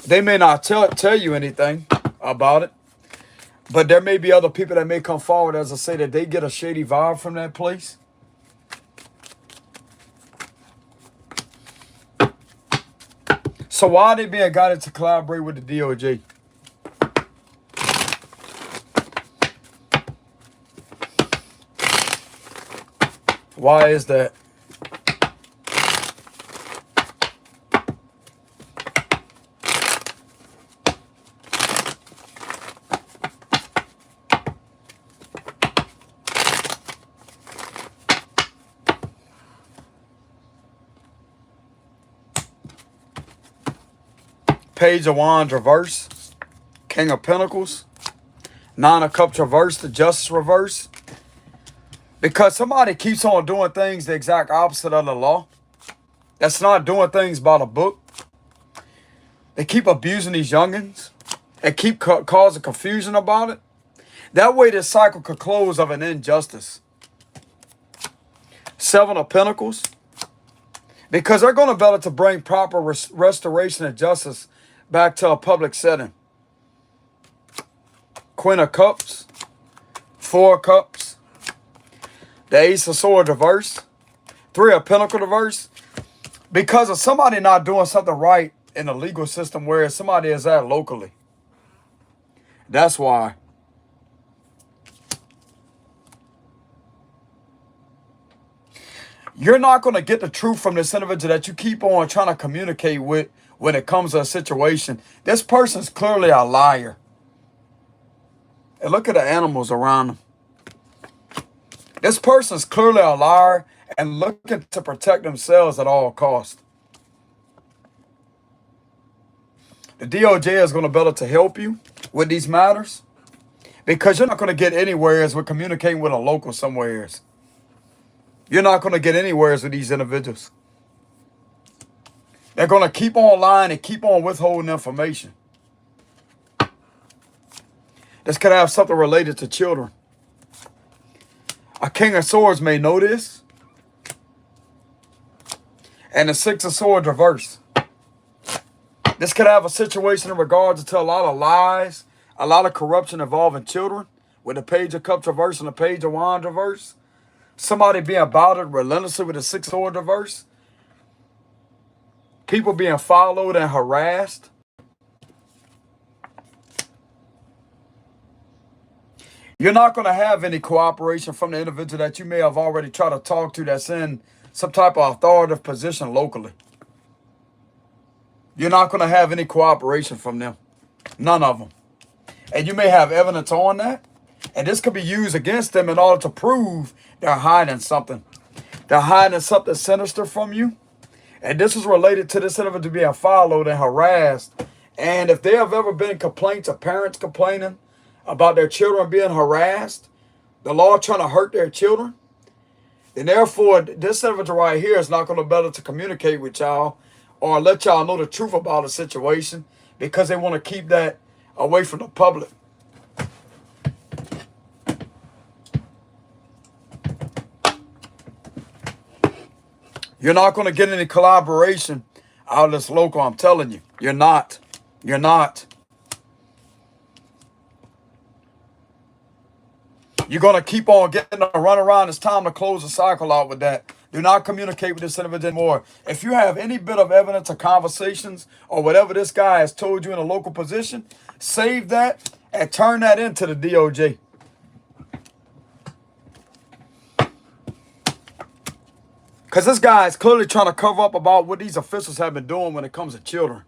They may not tell you anything about it. But there may be other people that may come forward as I say that they get a shady vibe from that place. So why are they being guided to collaborate with the DOJ? Why is that? Page of Wands reverse. King of Pentacles. Nine of Cups reverse. The Justice reverse. Because somebody keeps on doing things the exact opposite of the law. That's not doing things by the book. They keep abusing these youngins. They keep causing confusion about it. That way this cycle could close of an injustice. Seven of Pentacles. Because they're going to be able to bring proper restoration and justice back to a public setting. Queen of Cups. Four of Cups. The Ace of Swords reverse. Three of Pentacles reverse. Because of somebody not doing something right in the legal system where somebody is at locally. That's why. You're not going to get the truth from this individual that you keep on trying to communicate with when it comes to a situation. This person's clearly a liar. And look at the animals around them. This person's clearly a liar and looking to protect themselves at all costs. The DOJ is going to be able to help you with these matters because you're not going to get anywhere with communicating with a local somewhere else. You're not going to get anywhere with these individuals. They're going to keep on lying and keep on withholding information. This could have something related to children. A King of Swords may know this. And the Six of Swords reverse. This could have a situation in regards to a lot of lies, a lot of corruption involving children, with the Page of Cups reverse and the Page of Wands reverse. Somebody being bothered relentlessly with the Six of Swords reverse. People being followed and harassed. You're not going to have any cooperation from the individual that you may have already tried to talk to that's in some type of authoritative position locally. You're not going to have any cooperation from them. None of them. And you may have evidence on that. And this could be used against them in order to prove they're hiding something. They're hiding something sinister from you. And this is related to this individual being followed and harassed. And if there have ever been complaints of parents complaining about their children being harassed, the law trying to hurt their children, then therefore this individual right here is not going to be able to communicate with y'all or let y'all know the truth about the situation because they want to keep that away from the public. You're not going to get any collaboration out of this local, I'm telling you. You're not. You're not. You're going to keep on getting a run around. It's time to close the cycle out with that. Do not communicate with this individual anymore. If you have any bit of evidence or conversations or whatever this guy has told you in a local position, save that and turn that into the DOJ. Because this guy is clearly trying to cover up about what these officials have been doing when it comes to children.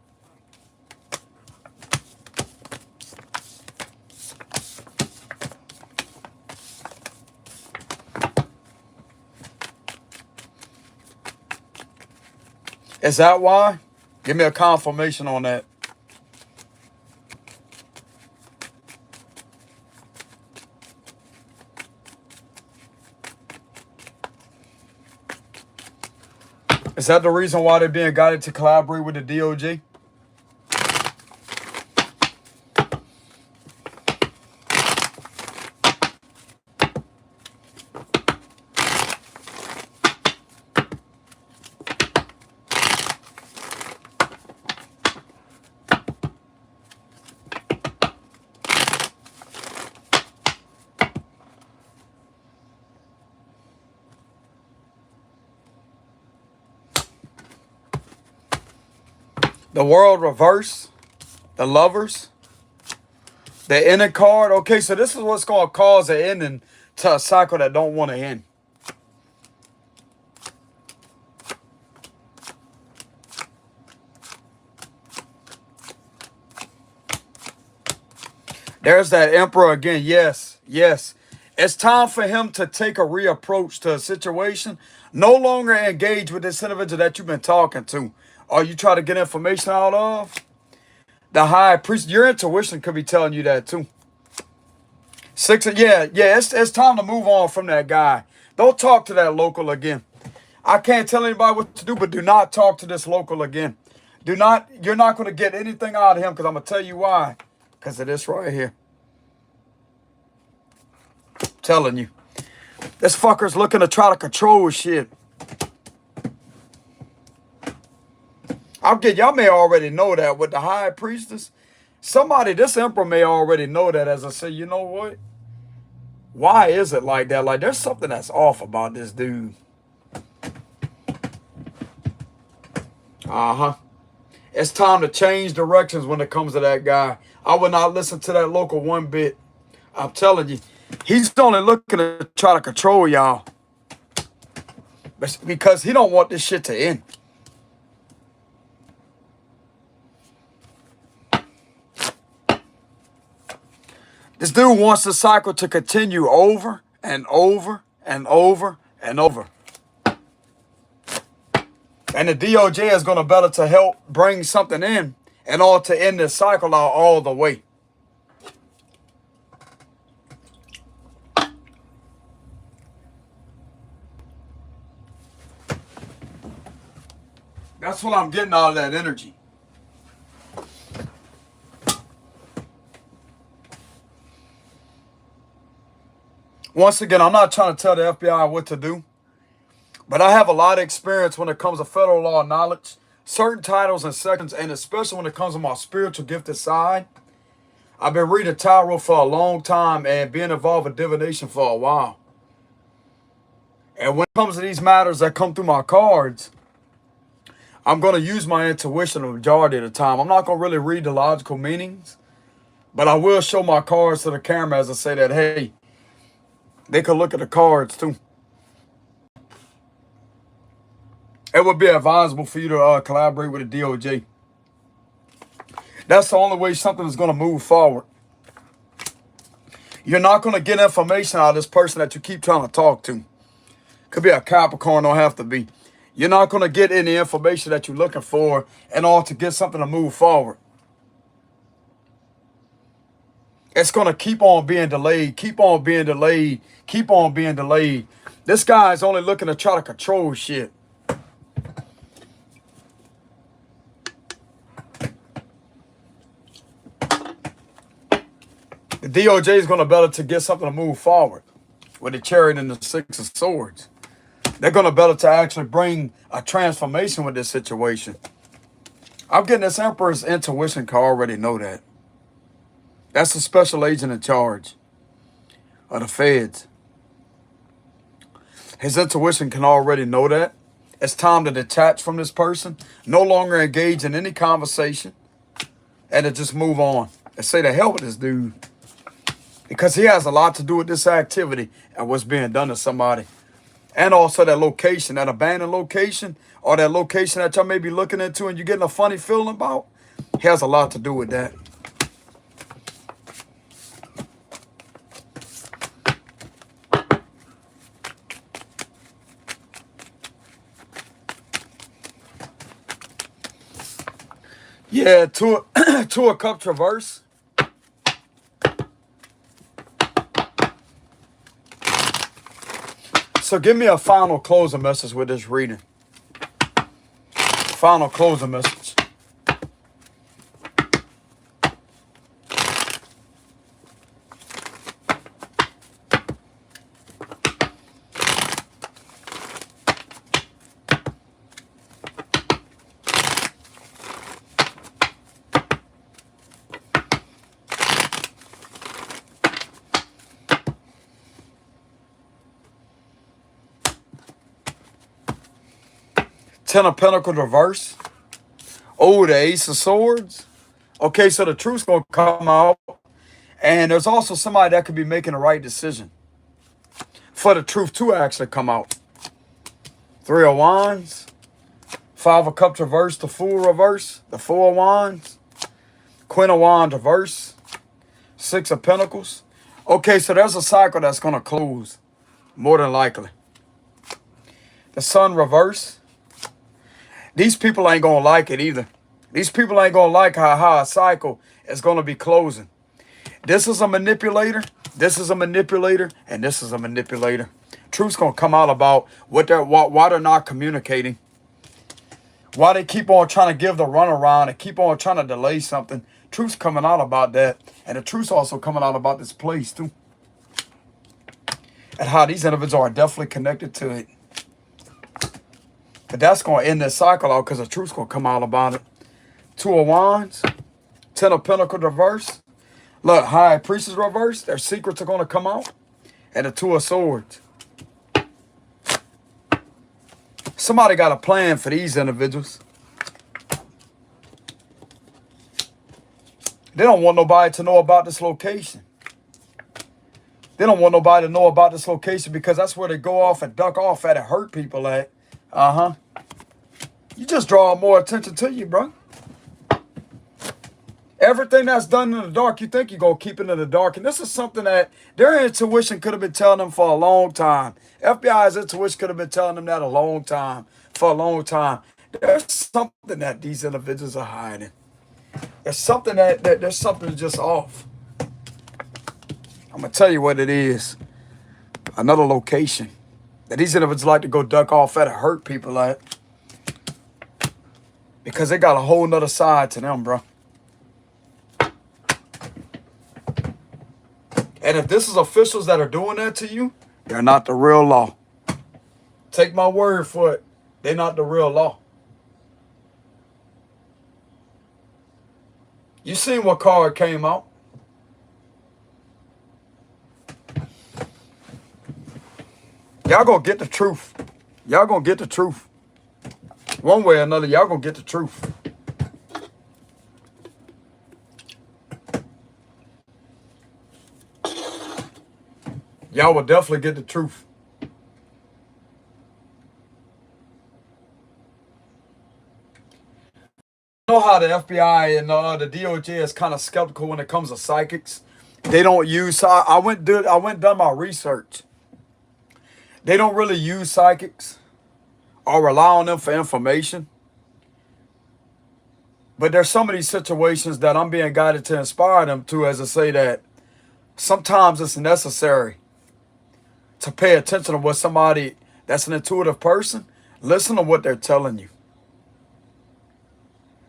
Is that why? Give me a confirmation on that. Is that the reason why they're being guided to collaborate with the DOJ? The World reverse, the Lovers, the ending card. Okay, so this is what's going to cause an ending to a cycle that don't want to end. There's that Emperor again. Yes, yes. It's time for him to take a reapproach to a situation. No longer engage with this individual that you've been talking to or you try to get information out of. The high priest, your intuition could be telling you that too. Six, yeah, it's time to move on from that guy. Don't talk to that local again. I can't tell anybody what to do, but do not talk to this local again. You're not going to get anything out of him, because I'm going to tell you why. Because of this right here. I'm telling you. This fucker's looking to try to control shit. Y'all may already know that with the high priestess. This emperor may already know that, as I say, you know what? Why is it like that? Like, there's something that's off about this dude. Uh-huh. It's time to change directions when it comes to that guy. I would not listen to that local one bit. I'm telling you. He's only looking to try to control y'all. Because he don't want this shit to end. This dude wants the cycle to continue over and over and over and over. And the DOJ is going to better to help bring something in and all to end this cycle out all the way. That's what I'm getting out of that energy. Once again, I'm not trying to tell the FBI what to do, but I have a lot of experience when it comes to federal law knowledge, certain titles and sections, and especially when it comes to my spiritual gifted side. I've been reading tarot for a long time and being involved with divination for a while. And when it comes to these matters that come through my cards, I'm going to use my intuition the majority of the time. I'm not going to really read the logical meanings, but I will show my cards to the camera as I say that, hey, they could look at the cards too. It would be advisable for you to collaborate with the DOJ. That's the only way something is going to move forward. You're not going to get information out of this person that you keep trying to talk to. Could be a Capricorn, don't have to be. You're not going to get any information that you're looking for in order to get something to move forward. It's going to keep on being delayed, keep on being delayed, keep on being delayed. This guy is only looking to try to control shit. The DOJ is going to better to get something to move forward with the Chariot and the Six of Swords. They're going to better to actually bring a transformation with this situation. I'm getting this Emperor's intuition can already know that. That's the special agent in charge of the feds. His intuition can already know that. It's time to detach from this person, no longer engage in any conversation, and to just move on and say the hell with this dude. Because he has a lot to do with this activity and what's being done to somebody. And also that location, that abandoned location, or that location that y'all may be looking into and you're getting a funny feeling about, he has a lot to do with that. Yeah, to a cup traverse. So give me a final closing message with this reading. Final closing message. Ten of Pentacles reverse. Oh, the Ace of Swords. Okay, so the truth's going to come out. And there's also somebody that could be making the right decision for the truth to actually come out. Three of Wands. Five of Cups reverse. The Fool reverse. The Four of Wands. Queen of Wands reverse. Six of Pentacles. Okay, so there's a cycle that's going to close. More than likely. The Sun reverse. These people ain't going to like it either. These people ain't going to like how a cycle is going to be closing. This is a manipulator. This is a manipulator. And this is a manipulator. Truth's going to come out about why they're not communicating. Why they keep on trying to give the runaround and keep on trying to delay something. Truth's coming out about that. And the truth's also coming out about this place too. And how these individuals are definitely connected to it. But that's going to end this cycle out because the truth's going to come out about it. 2 of Wands. 10 of Pentacles reverse. Look, High Priestess reverse. Their secrets are going to come out. And the 2 of Swords. Somebody got a plan for these individuals. They don't want nobody to know about this location. They don't want nobody to know about this location because that's where they go off and duck off at and hurt people at. You just draw more attention to you, bro. Everything that's done in the dark, you think you're going to keep it in the dark. And this is something that their intuition could have been telling them for a long time. FBI's intuition could have been telling them that for a long time. There's something that these individuals are hiding. There's something there's something just off. I'm going to tell you what it is. Another location that these individuals like to go duck off at and hurt people at. Because they got a whole nother side to them, bro. And if this is officials that are doing that to you, they're not the real law. Take my word for it. They're not the real law. You seen what card came out? Y'all gonna get the truth. Y'all gonna get the truth. One way or another, y'all gonna get the truth. Y'all will definitely get the truth. You know how the FBI and the DOJ is kind of skeptical when it comes to psychics. They don't use. I went done my research. They don't really use psychics or rely on them for information. But there's some of these situations that I'm being guided to inspire them to, as I say that sometimes it's necessary to pay attention to what somebody that's an intuitive person, listen to what they're telling you.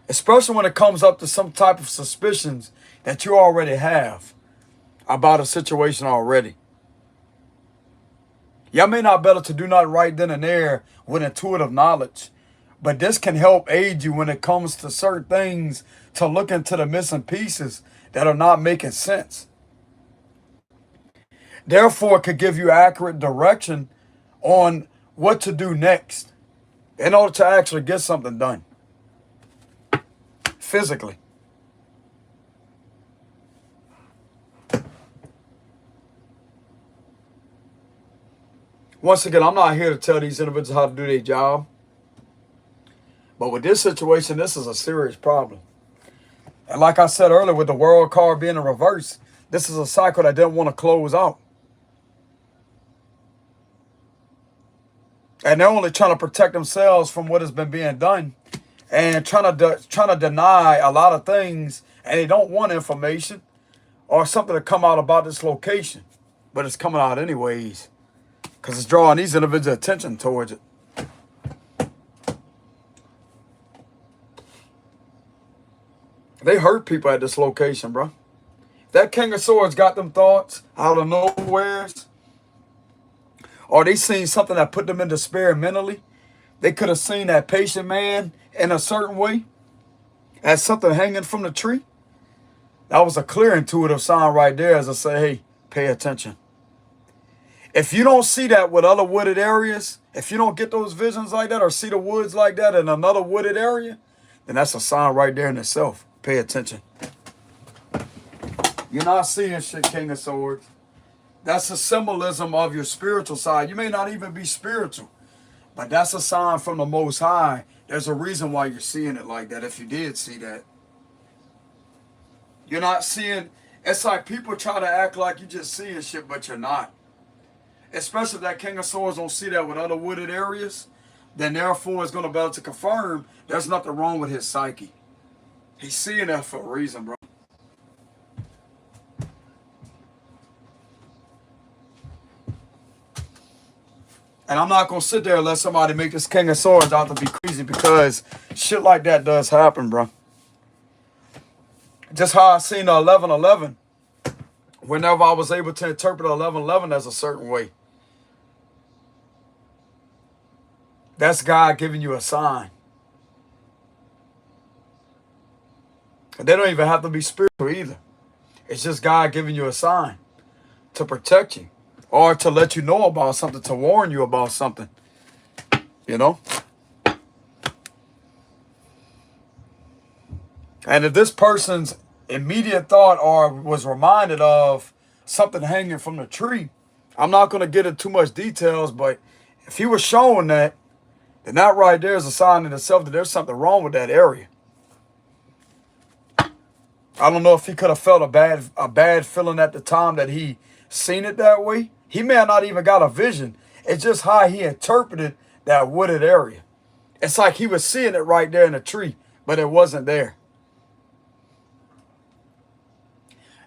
Especially when it comes up to some type of suspicions that you already have about a situation already. Y'all may not be able to do nothing right then and there with intuitive knowledge, but this can help aid you when it comes to certain things to look into the missing pieces that are not making sense. Therefore, it could give you accurate direction on what to do next in order to actually get something done physically. Once again, I'm not here to tell these individuals how to do their job. But with this situation, this is a serious problem. And like I said earlier, with the world card being in reverse, this is a cycle that didn't want to close out. And they're only trying to protect themselves from what has been being done and trying to deny a lot of things. And they don't want information or something to come out about this location. But it's coming out anyways because it's drawing these individuals' attention towards it. They hurt people at this location, bro. That King of Swords got them thoughts out of nowheres, or they seen something that put them in despair mentally. They could have seen that patient man in a certain way as something hanging from the tree. That was a clear intuitive sign right there as I say, hey, pay attention. If you don't see that with other wooded areas, if you don't get those visions like that or see the woods like that in another wooded area, then that's a sign right there in itself. Pay attention. You're not seeing shit, King of Swords. That's a symbolism of your spiritual side. You may not even be spiritual, but that's a sign from the Most High. There's a reason why you're seeing it like that if you did see that. You're not seeing, it's like people try to act like you're just seeing shit, but you're not. Especially if that King of Swords don't see that with other wooded areas, then therefore it's going to be able to confirm there's nothing wrong with his psyche. He's seeing that for a reason, bro. And I'm not going to sit there and let somebody make this King of Swords out to be crazy, because shit like that does happen, bro. Just how I seen the 1111, whenever I was able to interpret 1111 as a certain way. That's God giving you a sign. And they don't even have to be spiritual either. It's just God giving you a sign to protect you, or to let you know about something, to warn you about something. You know? And if this person's immediate thought or was reminded of something hanging from the tree, I'm not going to get into too much details, but if he was showing that, then that right there is a sign in itself that there's something wrong with that area. I don't know if he could have felt a bad feeling at the time that he seen it that way. He may have not even got a vision. It's just how he interpreted that wooded area. It's like he was seeing it right there in the tree, but it wasn't there.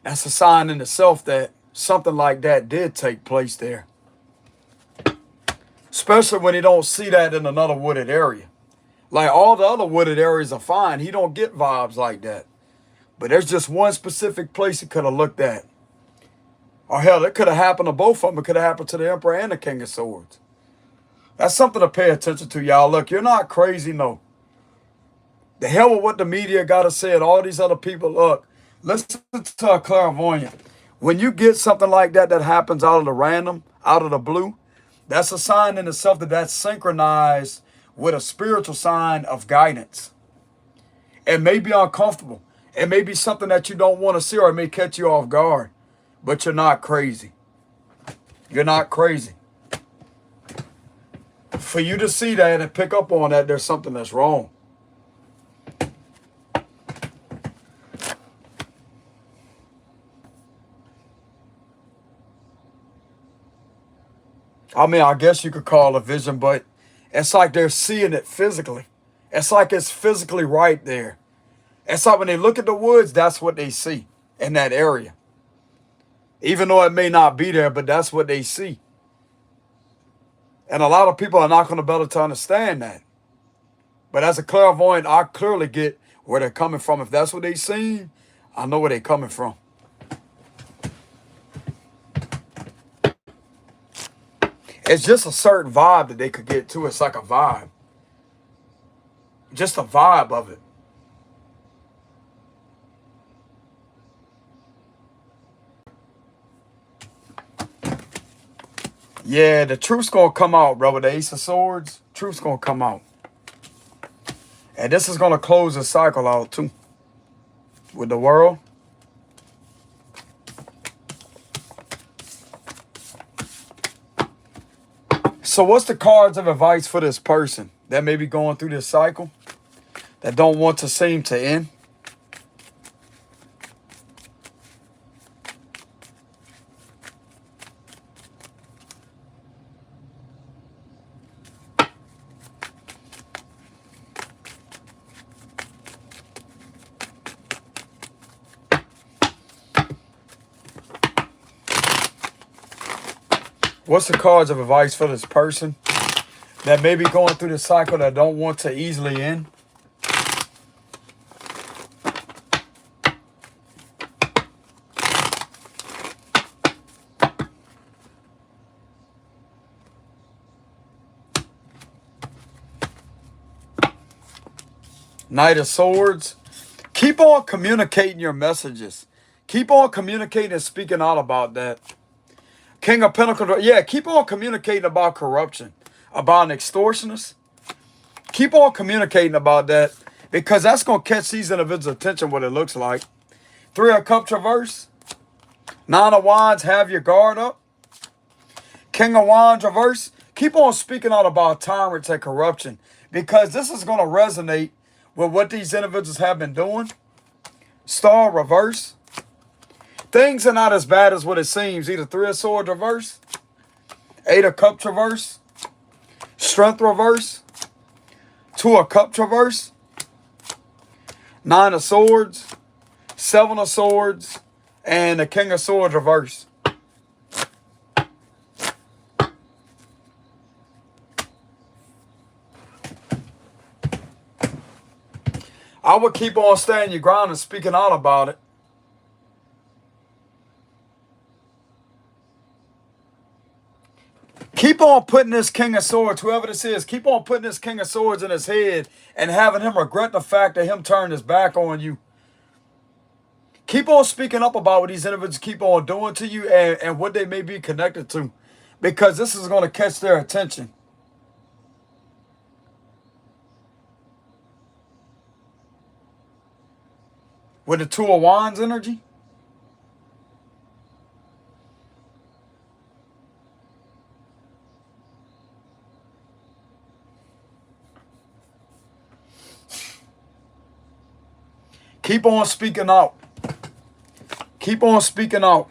That's a sign in itself that something like that did take place there. Especially when he don't see that in another wooded area. Like all the other wooded areas are fine. He don't get vibes like that. But there's just one specific place he could have looked at. Or hell, it could have happened to both of them. It could have happened to the Emperor and the King of Swords. That's something to pay attention to, y'all. Look, you're not crazy, no. The hell with what the media got to say and all these other people. Look, listen to a clairvoyant. When you get something like that that happens out of the random, out of the blue, that's a sign in itself that that's synchronized with a spiritual sign of guidance. It may be uncomfortable. It may be something that you don't want to see, or it may catch you off guard. But you're not crazy. You're not crazy. For you to see that and pick up on that, there's something that's wrong. I mean, I guess you could call it a vision, but it's like they're seeing it physically. It's like it's physically right there. It's like when they look at the woods, that's what they see in that area. Even though it may not be there, but that's what they see. And a lot of people are not going to be able to understand that. But as a clairvoyant, I clearly get where they're coming from. If that's what they seen, I know where they're coming from. It's just a certain vibe that they could get to. It's like a vibe. Just a vibe of it. Yeah, the truth's going to come out, bro. With the Ace of Swords, truth's going to come out. And this is going to close the cycle out, too. With the world. So what's the cards of advice for this person that may be going through this cycle, that don't want to seem to end? What's the cards of advice for this person that may be going through the cycle that don't want to easily end? Knight of Swords. Keep on communicating your messages. Keep on communicating and speaking out about that. King of Pentacles. Yeah, keep on communicating about corruption, about an extortionist. Keep on communicating about that, because that's going to catch these individuals' attention, what it looks like. 3 of Cups reverse. 9 of Wands, have your guard up. King of Wands reverse. Keep on speaking out about tyrants and corruption, because this is going to resonate with what these individuals have been doing. Star reverse. Things are not as bad as what it seems. Either 3 of Swords reverse, 8 of Cups reverse, Strength reverse, 2 of Cups reverse, Nine of Swords, Seven of Swords, and the King of Swords reverse. I would keep on staying your ground and speaking out about it. Keep on putting this King of Swords, whoever this is, keep on putting this King of Swords in his head and having him regret the fact that him turning his back on you. Keep on speaking up about what these individuals keep on doing to you and what they may be connected to, because this is going to catch their attention. With the Two of Wands energy. Keep on speaking out. Keep on speaking out.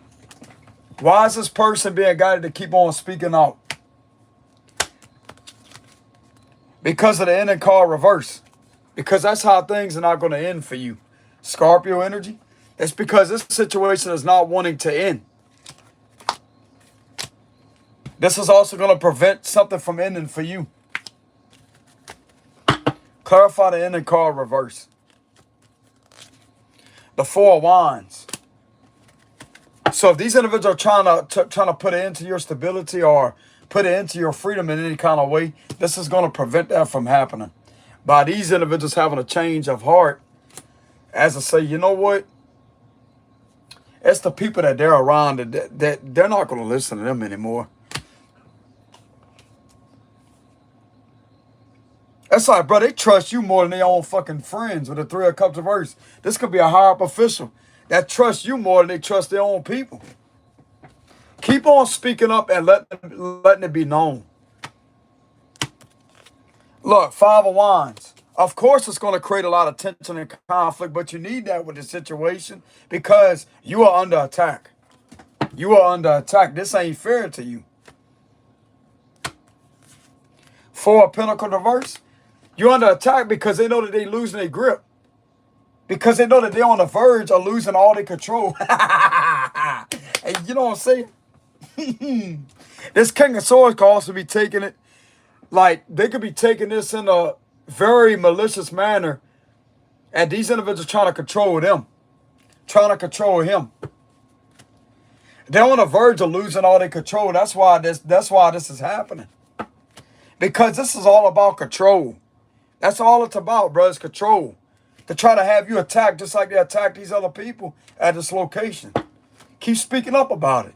Why is this person being guided to keep on speaking out? Because of the ending card reverse. Because that's how things are not going to end for you. Scorpio energy. It's because this situation is not wanting to end. This is also going to prevent something from ending for you. Clarify the ending card reverse. The Four of Wands. So if these individuals are trying to put it into your stability or put it into your freedom in any kind of way, this is going to prevent that from happening. By these individuals having a change of heart, as I say, you know what? It's the people that they're around that they're not going to listen to them anymore. That's like, bro, they trust you more than their own fucking friends with the Three of Cups reverse. This could be a higher up official that trusts you more than they trust their own people. Keep on speaking up and letting it be known. Look, Five of Wands. Of course, it's going to create a lot of tension and conflict, but you need that with the situation because you are under attack. You are under attack. This ain't fair to you. Four of Pentacles reverse. You're under attack because they know that they're losing their grip. Because they know that they're on the verge of losing all their control. And you know what I'm saying? This King of Swords could also be taking it, like, they could be taking this in a very malicious manner. And these individuals trying to control them. Trying to control him. They're on the verge of losing all their control. That's why this is happening. Because this is all about control. That's all it's about, bro, is control. To try to have you attacked just like they attacked these other people at this location. Keep speaking up about it.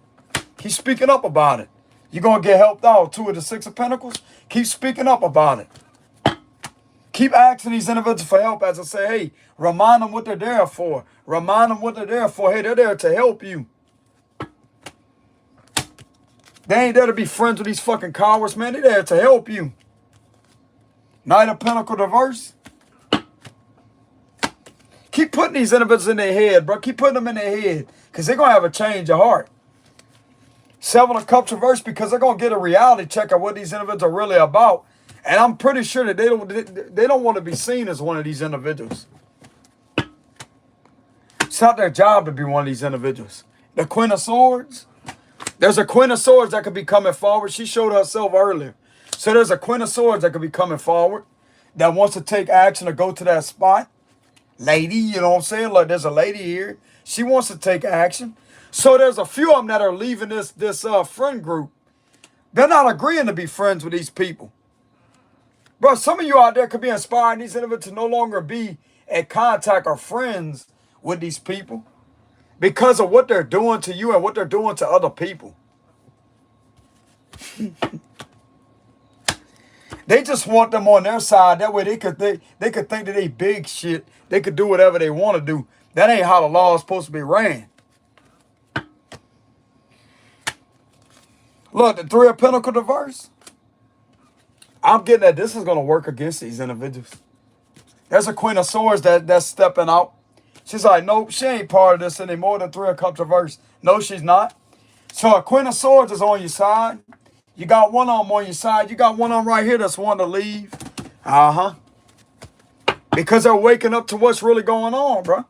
Keep speaking up about it. You're going to get helped out. Two of the Six of Pentacles. Keep speaking up about it. Keep asking these individuals for help. As I say, hey, remind them what they're there for. Remind them what they're there for. Hey, they're there to help you. They ain't there to be friends with these fucking cowards, man. They're there to help you. Knight of Pentacles reverse. Keep putting these individuals in their head, bro. Keep putting them in their head. Because they're going to have a change of heart. Seven of Cups reverse because they're going to get a reality check of what these individuals are really about. And I'm pretty sure that they don't want to be seen as one of these individuals. It's not their job to be one of these individuals. The Queen of Swords. There's a Queen of Swords that could be coming forward. She showed herself earlier. So there's a Queen of Swords that could be coming forward that wants to take action to go to that spot. Lady, you know what I'm saying? Like, there's a lady here. She wants to take action. So there's a few of them that are leaving this friend group. They're not agreeing to be friends with these people. Bro, some of you out there could be inspiring these individuals to no longer be in contact or friends with these people because of what they're doing to you and what they're doing to other people. They just want them on their side. That way they could think that they big shit. They could do whatever they want to do. That ain't how the law is supposed to be ran. Look, the Three of Pentacles reverse. I'm getting that this is going to work against these individuals. There's a Queen of Swords that's stepping out. She's like, nope, she ain't part of this anymore. The Three of Cups reverse. No, she's not. So a Queen of Swords is on your side. You got one of them on your side. You got one of them right here that's wanting to leave. Uh-huh. Because they're waking up to what's really going on, bro.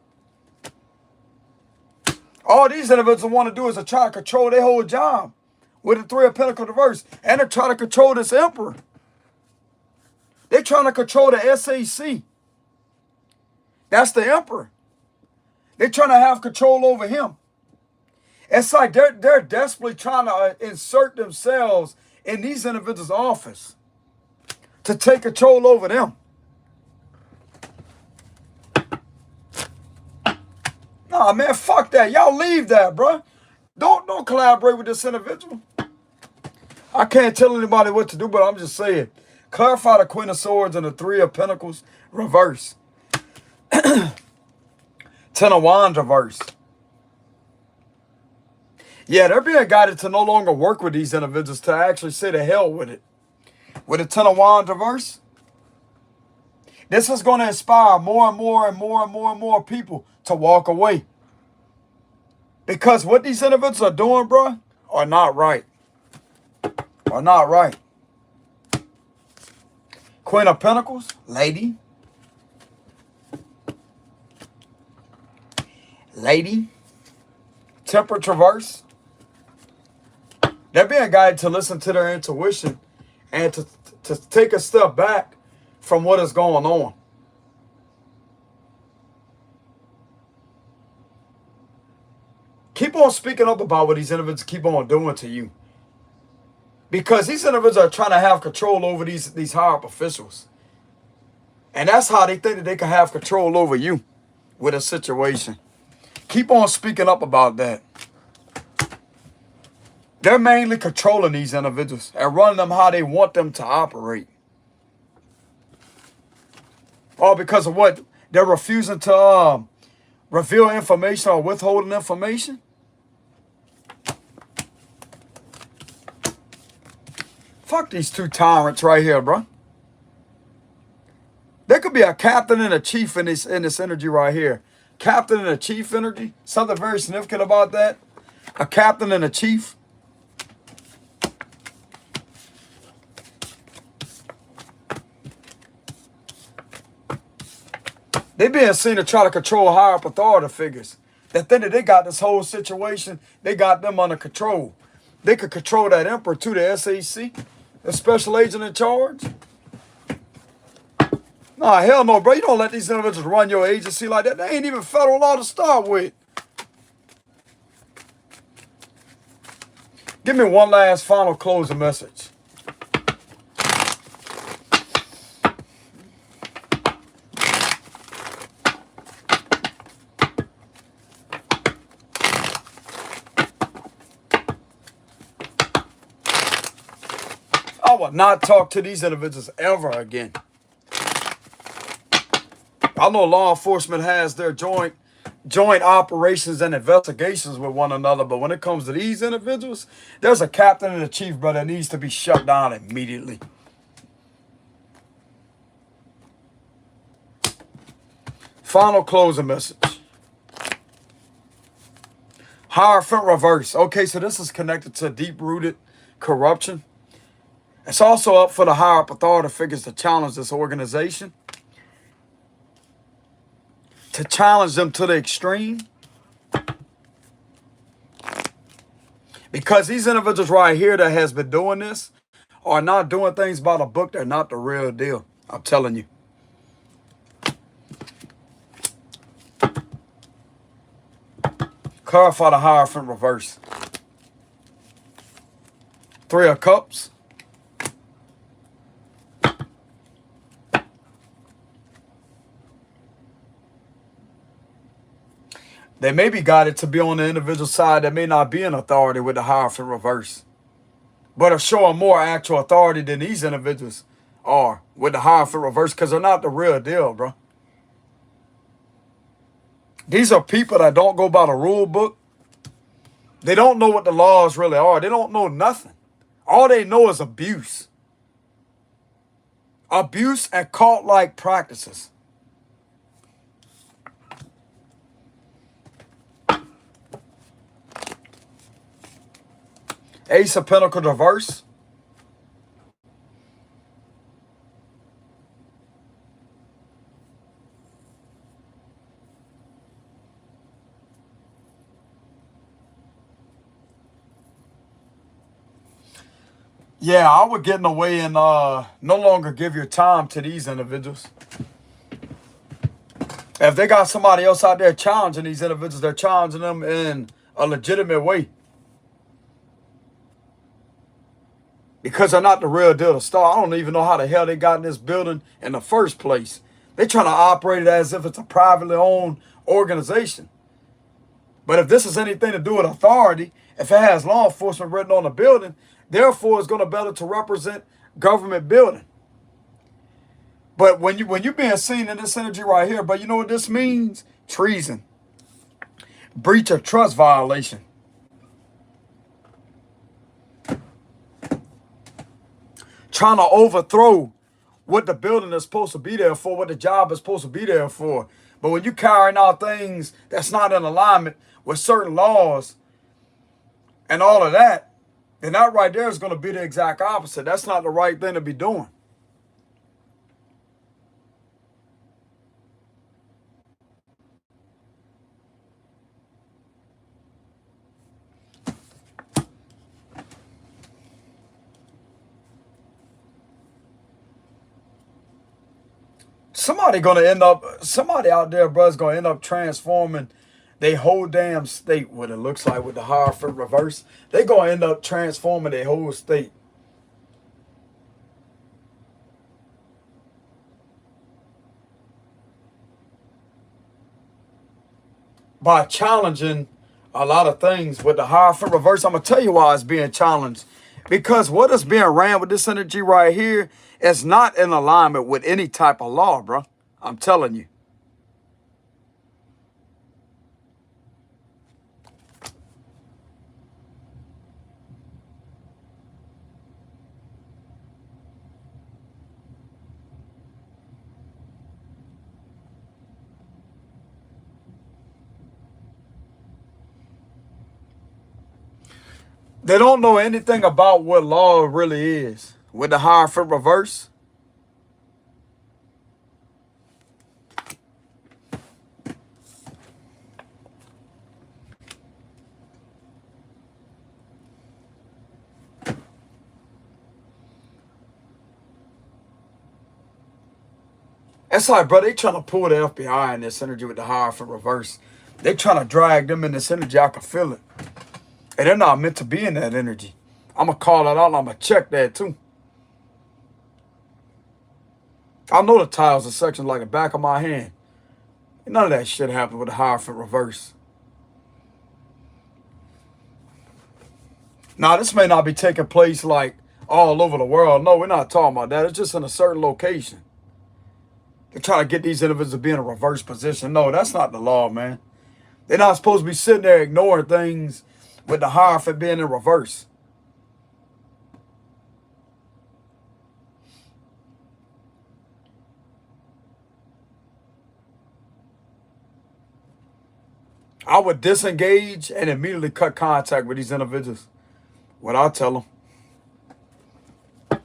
All these individuals want to do is to try to control their whole job with the Three of Pentacles reverse. And they're trying to control this emperor. They're trying to control the SAC. That's the emperor. They're trying to have control over him. It's like they're desperately trying to insert themselves in these individuals' office to take control over them. Nah, man, fuck that. Y'all leave that, bro. Don't collaborate with this individual. I can't tell anybody what to do, but I'm just saying. Clarify the Queen of Swords and the Three of Pentacles reverse. Ten of Wands reverse. Yeah, they're being guided to no longer work with these individuals, to actually say the hell with it. With the Ten of Wands reverse, this is going to inspire more and more and more and more and more people to walk away. Because what these individuals are doing, bro, are not right. Are not right. Queen of Pentacles, lady. Lady. Temperance reverse. They're being guided to listen to their intuition and to take a step back from what is going on. Keep on speaking up about what these individuals keep on doing to you. Because these individuals are trying to have control over these higher up officials. And that's how they think that they can have control over you with a situation. Keep on speaking up about that. They're mainly controlling these individuals and running them how they want them to operate. All because of what? They're refusing to reveal information or withholding information. Fuck these two tyrants right here, bro. There could be a captain and a chief in this energy right here. Captain and a chief energy. Something very significant about that. A captain and a chief. They being seen to try to control higher up authority figures. That think that they got this whole situation, they got them under control. They could control that emperor too, the SAC, the special agent in charge. Nah, hell no, bro. You don't let these individuals run your agency like that. They ain't even federal law to start with. Give me one last final closing message. I will not talk to these individuals ever again. I know law enforcement has their joint operations and investigations with one another, but when it comes to these individuals, there's a captain and a chief, brother, that needs to be shut down immediately. Final closing message. Hierophant reverse. Okay, so this is connected to deep-rooted corruption. It's also up for the higher up authority figures to challenge this organization. To challenge them to the extreme. Because these individuals right here that has been doing this are not doing things by the book. They're not the real deal. I'm telling you. Clarify the Hierophant reverse. Three of Cups. They may be guided to be on the individual side that may not be in authority with the Hierophant reverse, but are showing more actual authority than these individuals are with the Hierophant reverse, because they're not the real deal, bro. These are people that don't go by the rule book. They don't know what the laws really are. They don't know nothing. All they know is abuse. Abuse and cult-like practices. Ace of Pentacles reverse. Yeah, I would get in the way and no longer give your time to these individuals. If they got somebody else out there challenging these individuals, they're challenging them in a legitimate way. Because they're not the real deal to start. I don't even know how the hell they got in this building in the first place. They're trying to operate it as if it's a privately owned organization. But if this is anything to do with authority, if it has law enforcement written on the building, therefore it's going to better to represent government building. But when you're being seen in this energy right here, but you know what this means? Treason. Breach of trust violation. Trying to overthrow what the building is supposed to be there for, what the job is supposed to be there for. But when you carrying out things that's not in alignment with certain laws and all of that, then that right there is going to be the exact opposite. That's not the right thing to be doing. Somebody out there, bro, is gonna end up transforming their whole damn state. What it looks like with the Hierophant reverse, they gonna end up transforming their whole state. By challenging a lot of things with the Hierophant reverse. I'm gonna tell you why it's being challenged. Because what is being ran with this energy right here is not in alignment with any type of law, bro. I'm telling you. They don't know anything about what law really is. With the Hierophant reverse, it's like, bro, they trying to pull the FBI in this energy with the Hierophant reverse. They trying to drag them in this energy. I can feel it. And they're not meant to be in that energy. I'm going to call it out and I'm going to check that too. I know the tiles and sections like the back of my hand. None of that shit happened with the Hierophant reverse. Now, this may not be taking place like all over the world. No, we're not talking about that. It's just in a certain location. They're trying to get these individuals to be in a reverse position. No, that's not the law, man. They're not supposed to be sitting there ignoring things with the Hierophant being in reverse. I would disengage and immediately cut contact with these individuals. What I tell them.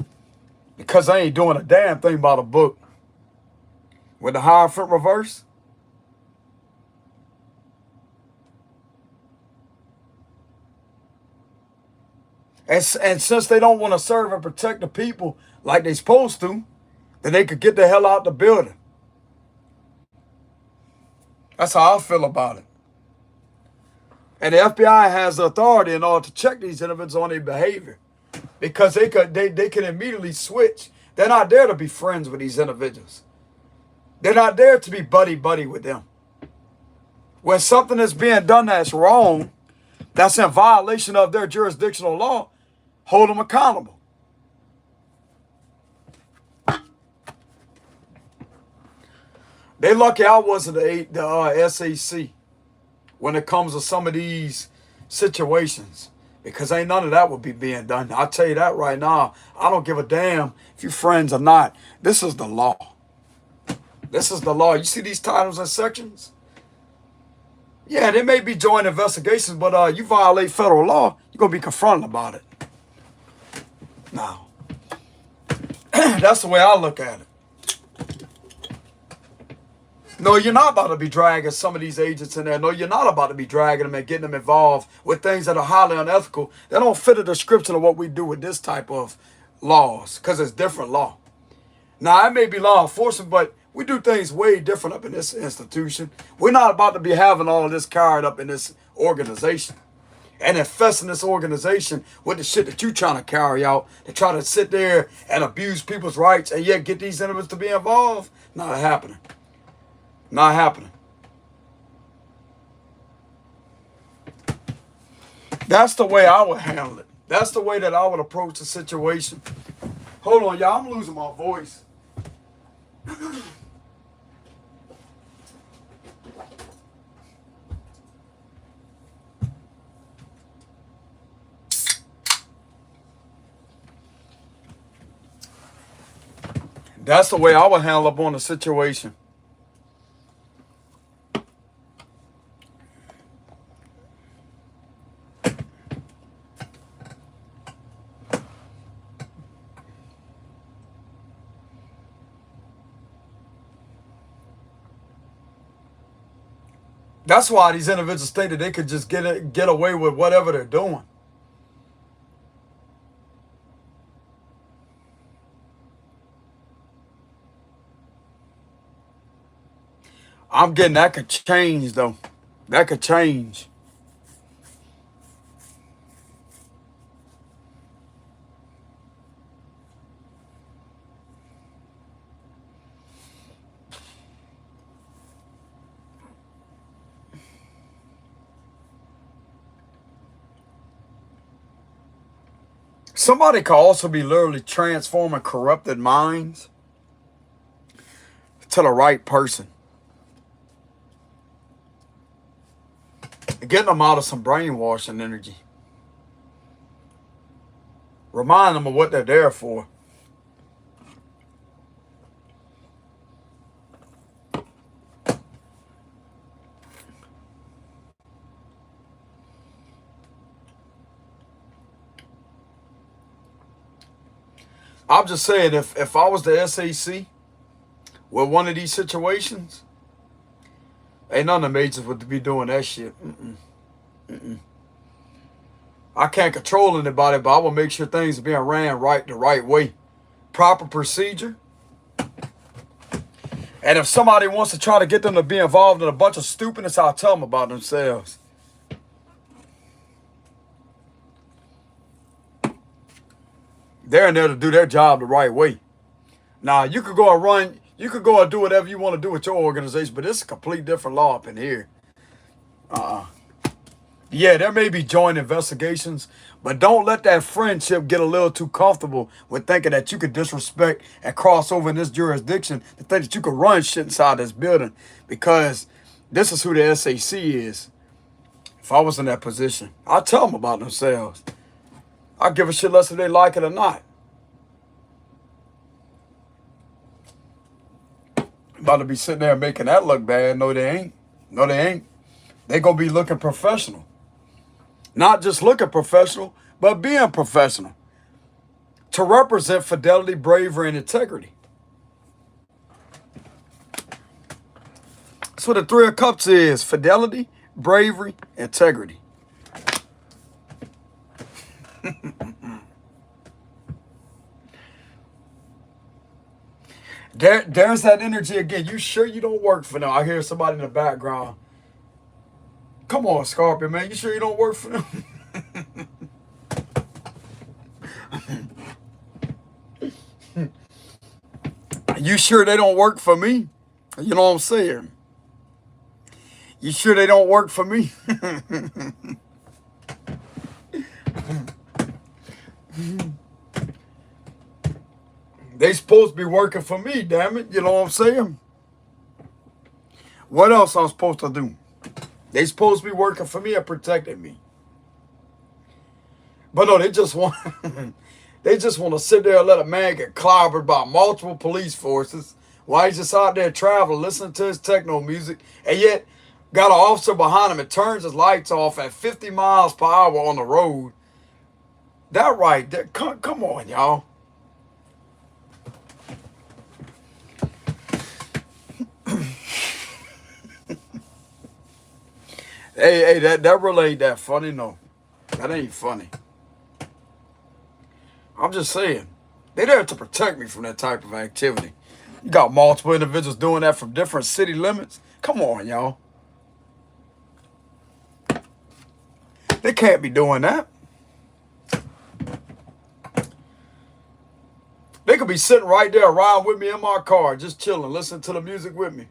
Because I ain't doing a damn thing about a book. With the Hierophant reverse. And since they don't want to serve and protect the people like they're supposed to, then they could get the hell out the building. That's how I feel about it. And the FBI has the authority in order to check these individuals on their behavior. Because they can immediately switch. They're not there to be friends with these individuals. They're not there to be buddy-buddy with them. When something is being done that's wrong, that's in violation of their jurisdictional law, hold them accountable. They lucky I wasn't the SAC when it comes to some of these situations. Because ain't none of that would be being done. I'll tell you that right now. I don't give a damn if you're friends or not. This is the law. This is the law. You see these titles and sections? Yeah, there may be joint investigations, but you violate federal law, you're going to be confronted about it. Now, that's the way I look at it. No, you're not about to be dragging some of these agents in there. No, you're not about to be dragging them and getting them involved with things that are highly unethical. They don't fit the description of what we do with this type of laws, because it's different law. Now, it may be law enforcement, but we do things way different up in this institution. We're not about to be having all of this carried up in this organization and infesting this organization with the shit that you trying to carry out, to try to sit there and abuse people's rights and yet get these individuals to be involved. Not happening. Not happening. That's the way I would handle it. That's the way that I would approach the situation. Hold on, y'all. I'm losing my voice. That's the way I would handle up on the situation. That's why these individuals think that they could just get away with whatever they're doing. I'm getting that could change, though. That could change. Somebody could also be literally transforming corrupted minds to the right person. Getting them out of some brainwashing energy. Remind them of what they're there for. I'm just saying, if I was the SAC with one of these situations, ain't none of the majors would be doing that shit. I can't control anybody, but I will make sure things are being ran the right way. Proper procedure. And if somebody wants to try to get them to be involved in a bunch of stupidness, I'll tell them about themselves. They're in there to do their job the right way. Now, you could go and run, you could go and do whatever you want to do with your organization, but it's a complete different law up in here. Yeah, there may be joint investigations, but don't let that friendship get a little too comfortable with thinking that you could disrespect and cross over in this jurisdiction to think that you could run shit inside this building, because this is who the SAC is. If I was in that position, I'd tell them about themselves. I give a shit less if they like it or not. About to be sitting there making that look bad. No, they ain't. No, they ain't. They gonna be looking professional. Not just looking professional, but being professional. To represent fidelity, bravery, and integrity. That's what the Three of Cups is. Fidelity, bravery, integrity. There's that energy again. You sure you don't work for them? I hear somebody in the background. Come on, Scorpio, man. You sure you don't work for them? You sure they don't work for me? You know what I'm saying? You sure they don't work for me? They supposed to be working for me, damn it. You know what I'm saying? What else I'm supposed to do? They supposed to be working for me and protecting me. But no, they just want they just want to sit there and let a man get clobbered by multiple police forces while he's just out there traveling, listening to his techno music, and yet got an officer behind him and turns his lights off at 50 miles per hour on the road. That right there, come on, y'all. Hey, that really ain't that funny, no. That ain't funny. I'm just saying. They there to protect me from that type of activity. You got multiple individuals doing that from different city limits. Come on, y'all. They can't be doing that. They could be sitting right there riding with me in my car, just chilling, listening to the music with me.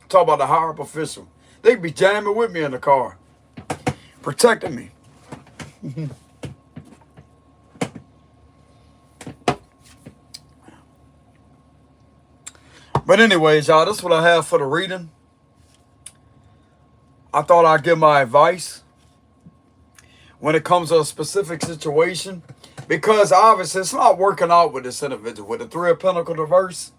Talk about the higher up official. They could be jamming with me in the car, protecting me. But anyways, y'all, this is what I have for the reading. I thought I'd give my advice when it comes to a specific situation, because obviously it's not working out with this individual. With the Three of Pentacles reverse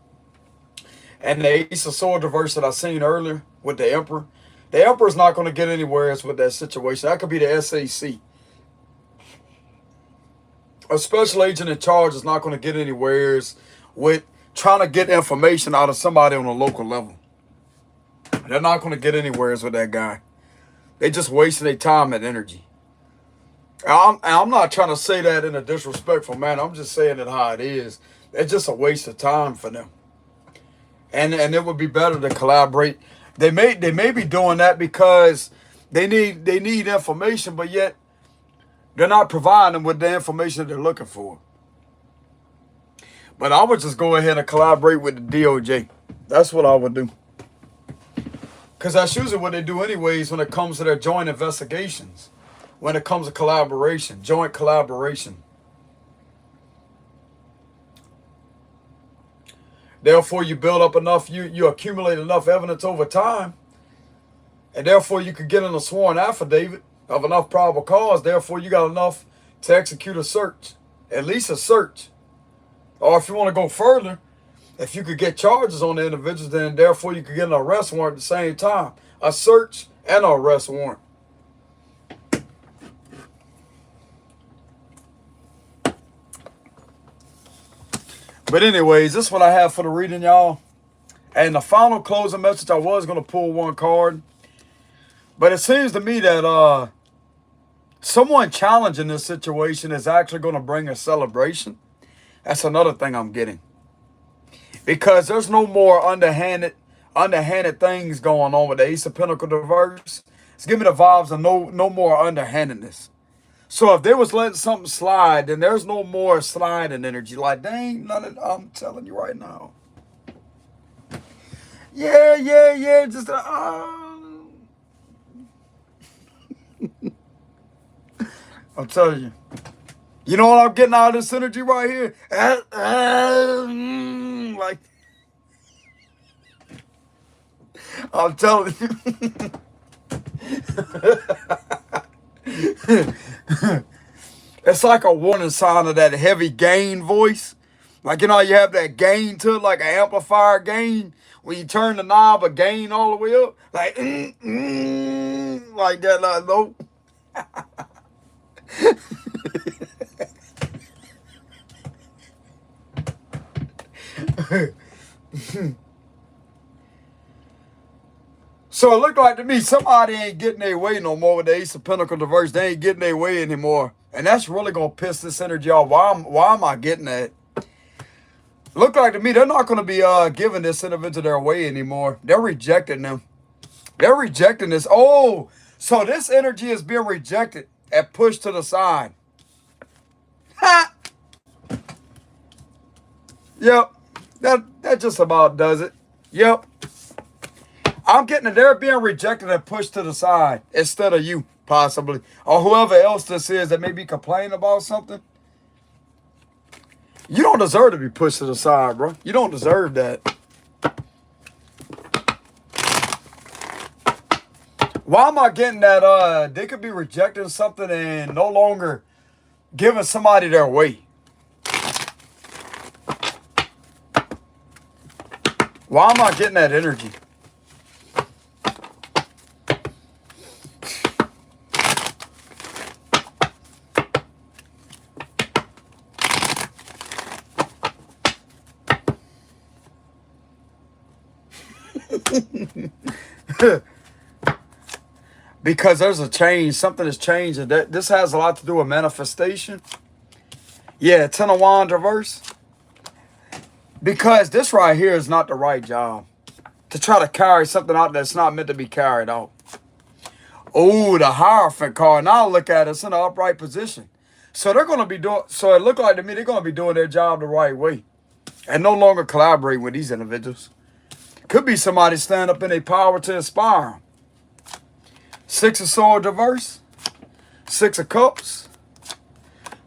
and the Ace of Swords reverse that I seen earlier with the Emperor. The Emperor's not going to get anywhere with that situation. That could be the SAC. A special agent in charge is not going to get anywhere with trying to get information out of somebody on a local level. They're not going to get anywhere with that guy. They just wasting their time and energy. I'm not trying to say that in a disrespectful manner. I'm just saying it how it is. It's just a waste of time for them. And it would be better to collaborate. They may be doing that because they need information, but yet they're not providing them with the information they're looking for. But I would just go ahead and collaborate with the DOJ. That's what I would do. Because that's usually what they do anyways when it comes to their joint investigations. When it comes to collaboration, joint collaboration. Therefore, you build up enough, you accumulate enough evidence over time. And therefore, you could get in a sworn affidavit of enough probable cause. Therefore, you got enough to execute a search. At least a search. Or if you want to go further, if you could get charges on the individuals, then therefore you could get an arrest warrant at the same time. A search and an arrest warrant. But anyways, this is what I have for the reading, y'all. And the final closing message, I was going to pull one card. But it seems to me that someone challenging this situation is actually going to bring a celebration. That's another thing I'm getting. Because there's no more underhanded things going on with the Ace of Pentacles reverse. It's giving me the vibes of no more underhandedness. So if they was letting something slide, then there's no more sliding energy. Like, there ain't none of, I'm telling you right now. Yeah, just, I'm telling you. You know what I'm getting out of this energy right here? Like, I'm telling you. It's like a warning sign of that heavy gain voice. Like, you know, you have that gain to it, like an amplifier gain. When you turn the knob, a gain all the way up. Like, like that, like, nope. So it looked like to me somebody ain't getting their way no more with the Ace of Pentacles reverse. They ain't getting their way anymore. And that's really going to piss this energy off. Why am I getting that? Look like to me they're not going to be giving this individual their way anymore. They're rejecting them. They're rejecting this. Oh, so this energy is being rejected and pushed to the side. Ha! Yep. That just about does it. Yep. I'm getting it. They're being rejected and pushed to the side instead of you, possibly. Or whoever else this is that may be complaining about something. You don't deserve to be pushed to the side, bro. You don't deserve that. Why am I getting that they could be rejecting something and no longer giving somebody their way? Why am I getting that energy? Because there's a change. Something is changing. This has a lot to do with manifestation. Yeah, Ten of Wands reverse. Because this right here is not the right job. To try to carry something out that's not meant to be carried out. Oh, the Hierophant card. Now look at it. It's in an upright position. So they're going to be doing, so it looked like to me they're going to be doing their job the right way. And no longer collaborate with these individuals. Could be somebody stand up in their power to inspire them. Six of Swords reverse. Six of Cups.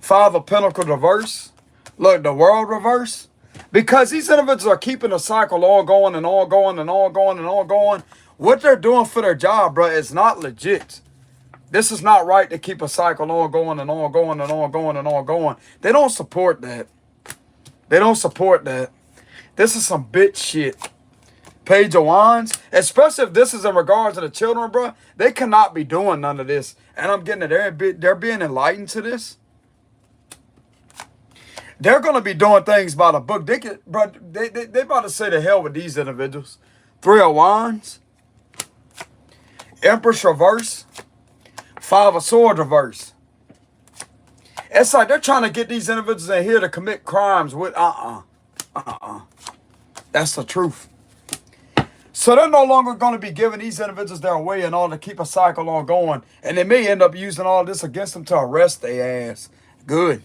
Five of Pentacles reverse. Look, the World reverse. Because these individuals are keeping the cycle on going and on going and on going and on going. What they're doing for their job, bro, is not legit. This is not right to keep a cycle on going and on going and on going and on going. They don't support that. They don't support that. This is some bitch shit. Page of Wands, especially if this is in regards to the children, bro, they cannot be doing none of this. And I'm getting it. They're being enlightened to this. They're going to be doing things by the book. They about to say the hell with these individuals. Three of Wands. Empress reverse. Five of Swords reverse. It's like they're trying to get these individuals in here to commit crimes with That's the truth. So they're no longer going to be giving these individuals their way in order to keep a cycle on going. And they may end up using all this against them to arrest their ass. Good.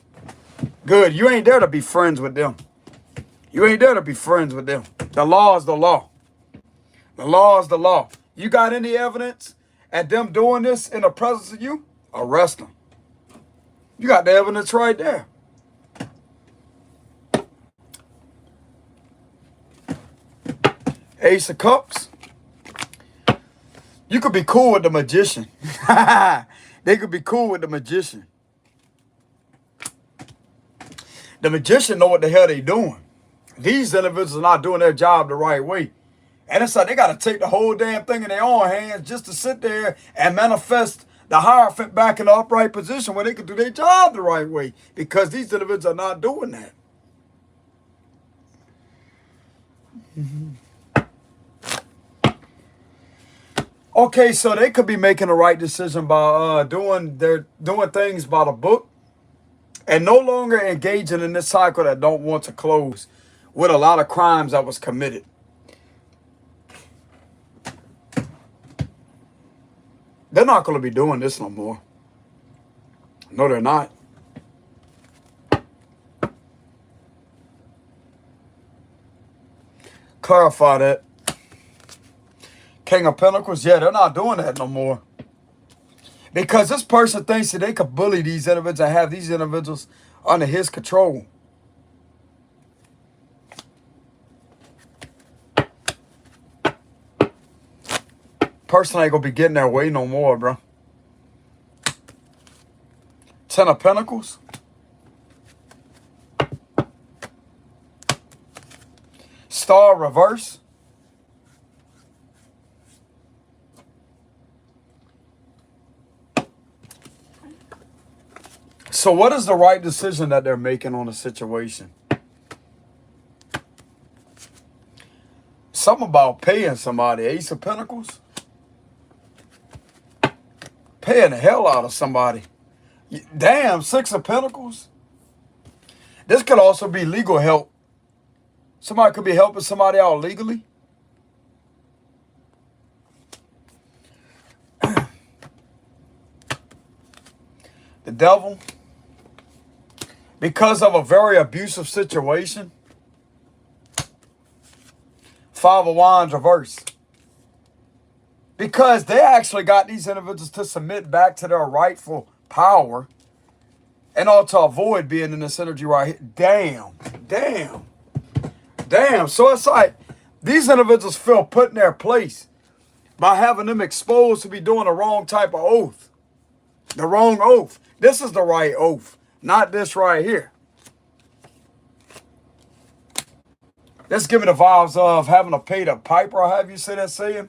Good. You ain't there to be friends with them. You ain't there to be friends with them. The law is the law. The law is the law. You got any evidence at them doing this in the presence of you? Arrest them. You got the evidence right there. Ace of Cups. You could be cool with the Magician. They could be cool with the Magician. The Magician know what the hell they doing. These individuals are not doing their job the right way. And it's like they got to take the whole damn thing in their own hands just to sit there and manifest the Hierophant back in the upright position where they can do their job the right way. Because these individuals are not doing that. Okay, so they could be making the right decision by doing things by the book and no longer engaging in this cycle that don't want to close with a lot of crimes that was committed. They're not going to be doing this no more. No, they're not. Clarify that. King of Pentacles, yeah, they're not doing that no more. Because this person thinks that they could bully these individuals and have these individuals under his control. Person ain't gonna be getting their way no more, bro. Ten of Pentacles. Star reverse. So what is the right decision that they're making on the situation? Something about paying somebody. Ace of Pentacles. Paying the hell out of somebody. Damn, Six of Pentacles. This could also be legal help. Somebody could be helping somebody out legally. The Devil. Because of a very abusive situation. Five of Wands reverse. Because they actually got these individuals to submit back to their rightful power. And all to avoid being in this energy right here. Damn. Damn. Damn. So it's like these individuals feel put in their place by having them exposed to be doing the wrong type of oath. The wrong oath. This is the right oath. Not this right here. Let's give me the vibes of having to pay the piper, or have you say that saying?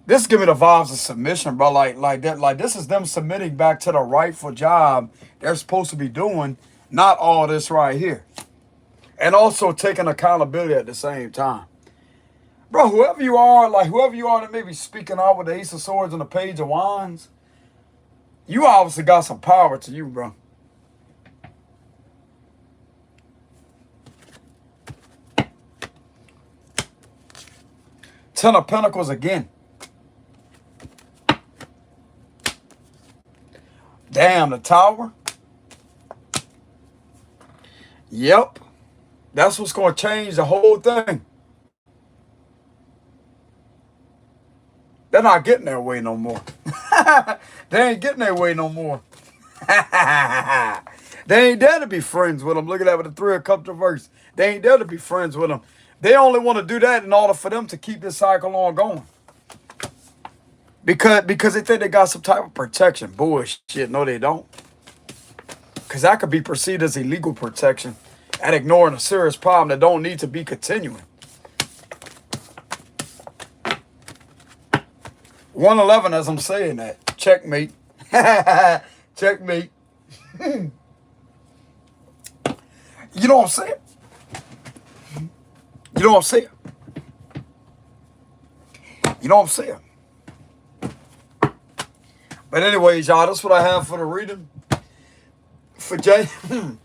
This give me the vibes of submission, bro. Like that. Like this is them submitting back to the rightful job they're supposed to be doing, not all this right here. And also taking accountability at the same time. Bro, whoever you are, like whoever you are that may be speaking out with the Ace of Swords and the Page of Wands, you obviously got some power to you, bro. Ten of Pentacles again. Damn, the Tower. Yep. That's what's going to change the whole thing. They're not getting their way no more. They ain't getting their way no more. They ain't there to be friends with them. Look at that with the Three of Cups reverse. They ain't there to be friends with them. They only want to do that in order for them to keep this cycle on going. Because they think they got some type of protection. Bullshit. No, they don't. Because that could be perceived as illegal protection and ignoring a serious problem that don't need to be continuing. 111 as I'm saying that. Checkmate. Checkmate. You know what I'm saying? You know what I'm saying? You know what I'm saying? But anyways, y'all, that's what I have for the reading. For January.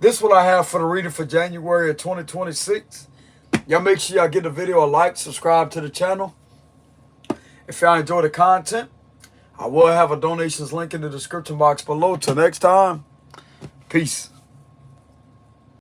This is what I have for the reading for January of 2026. Y'all make sure y'all give the video a like, subscribe to the channel. If y'all enjoy the content, I will have a donations link in the description box below. Till next time, peace.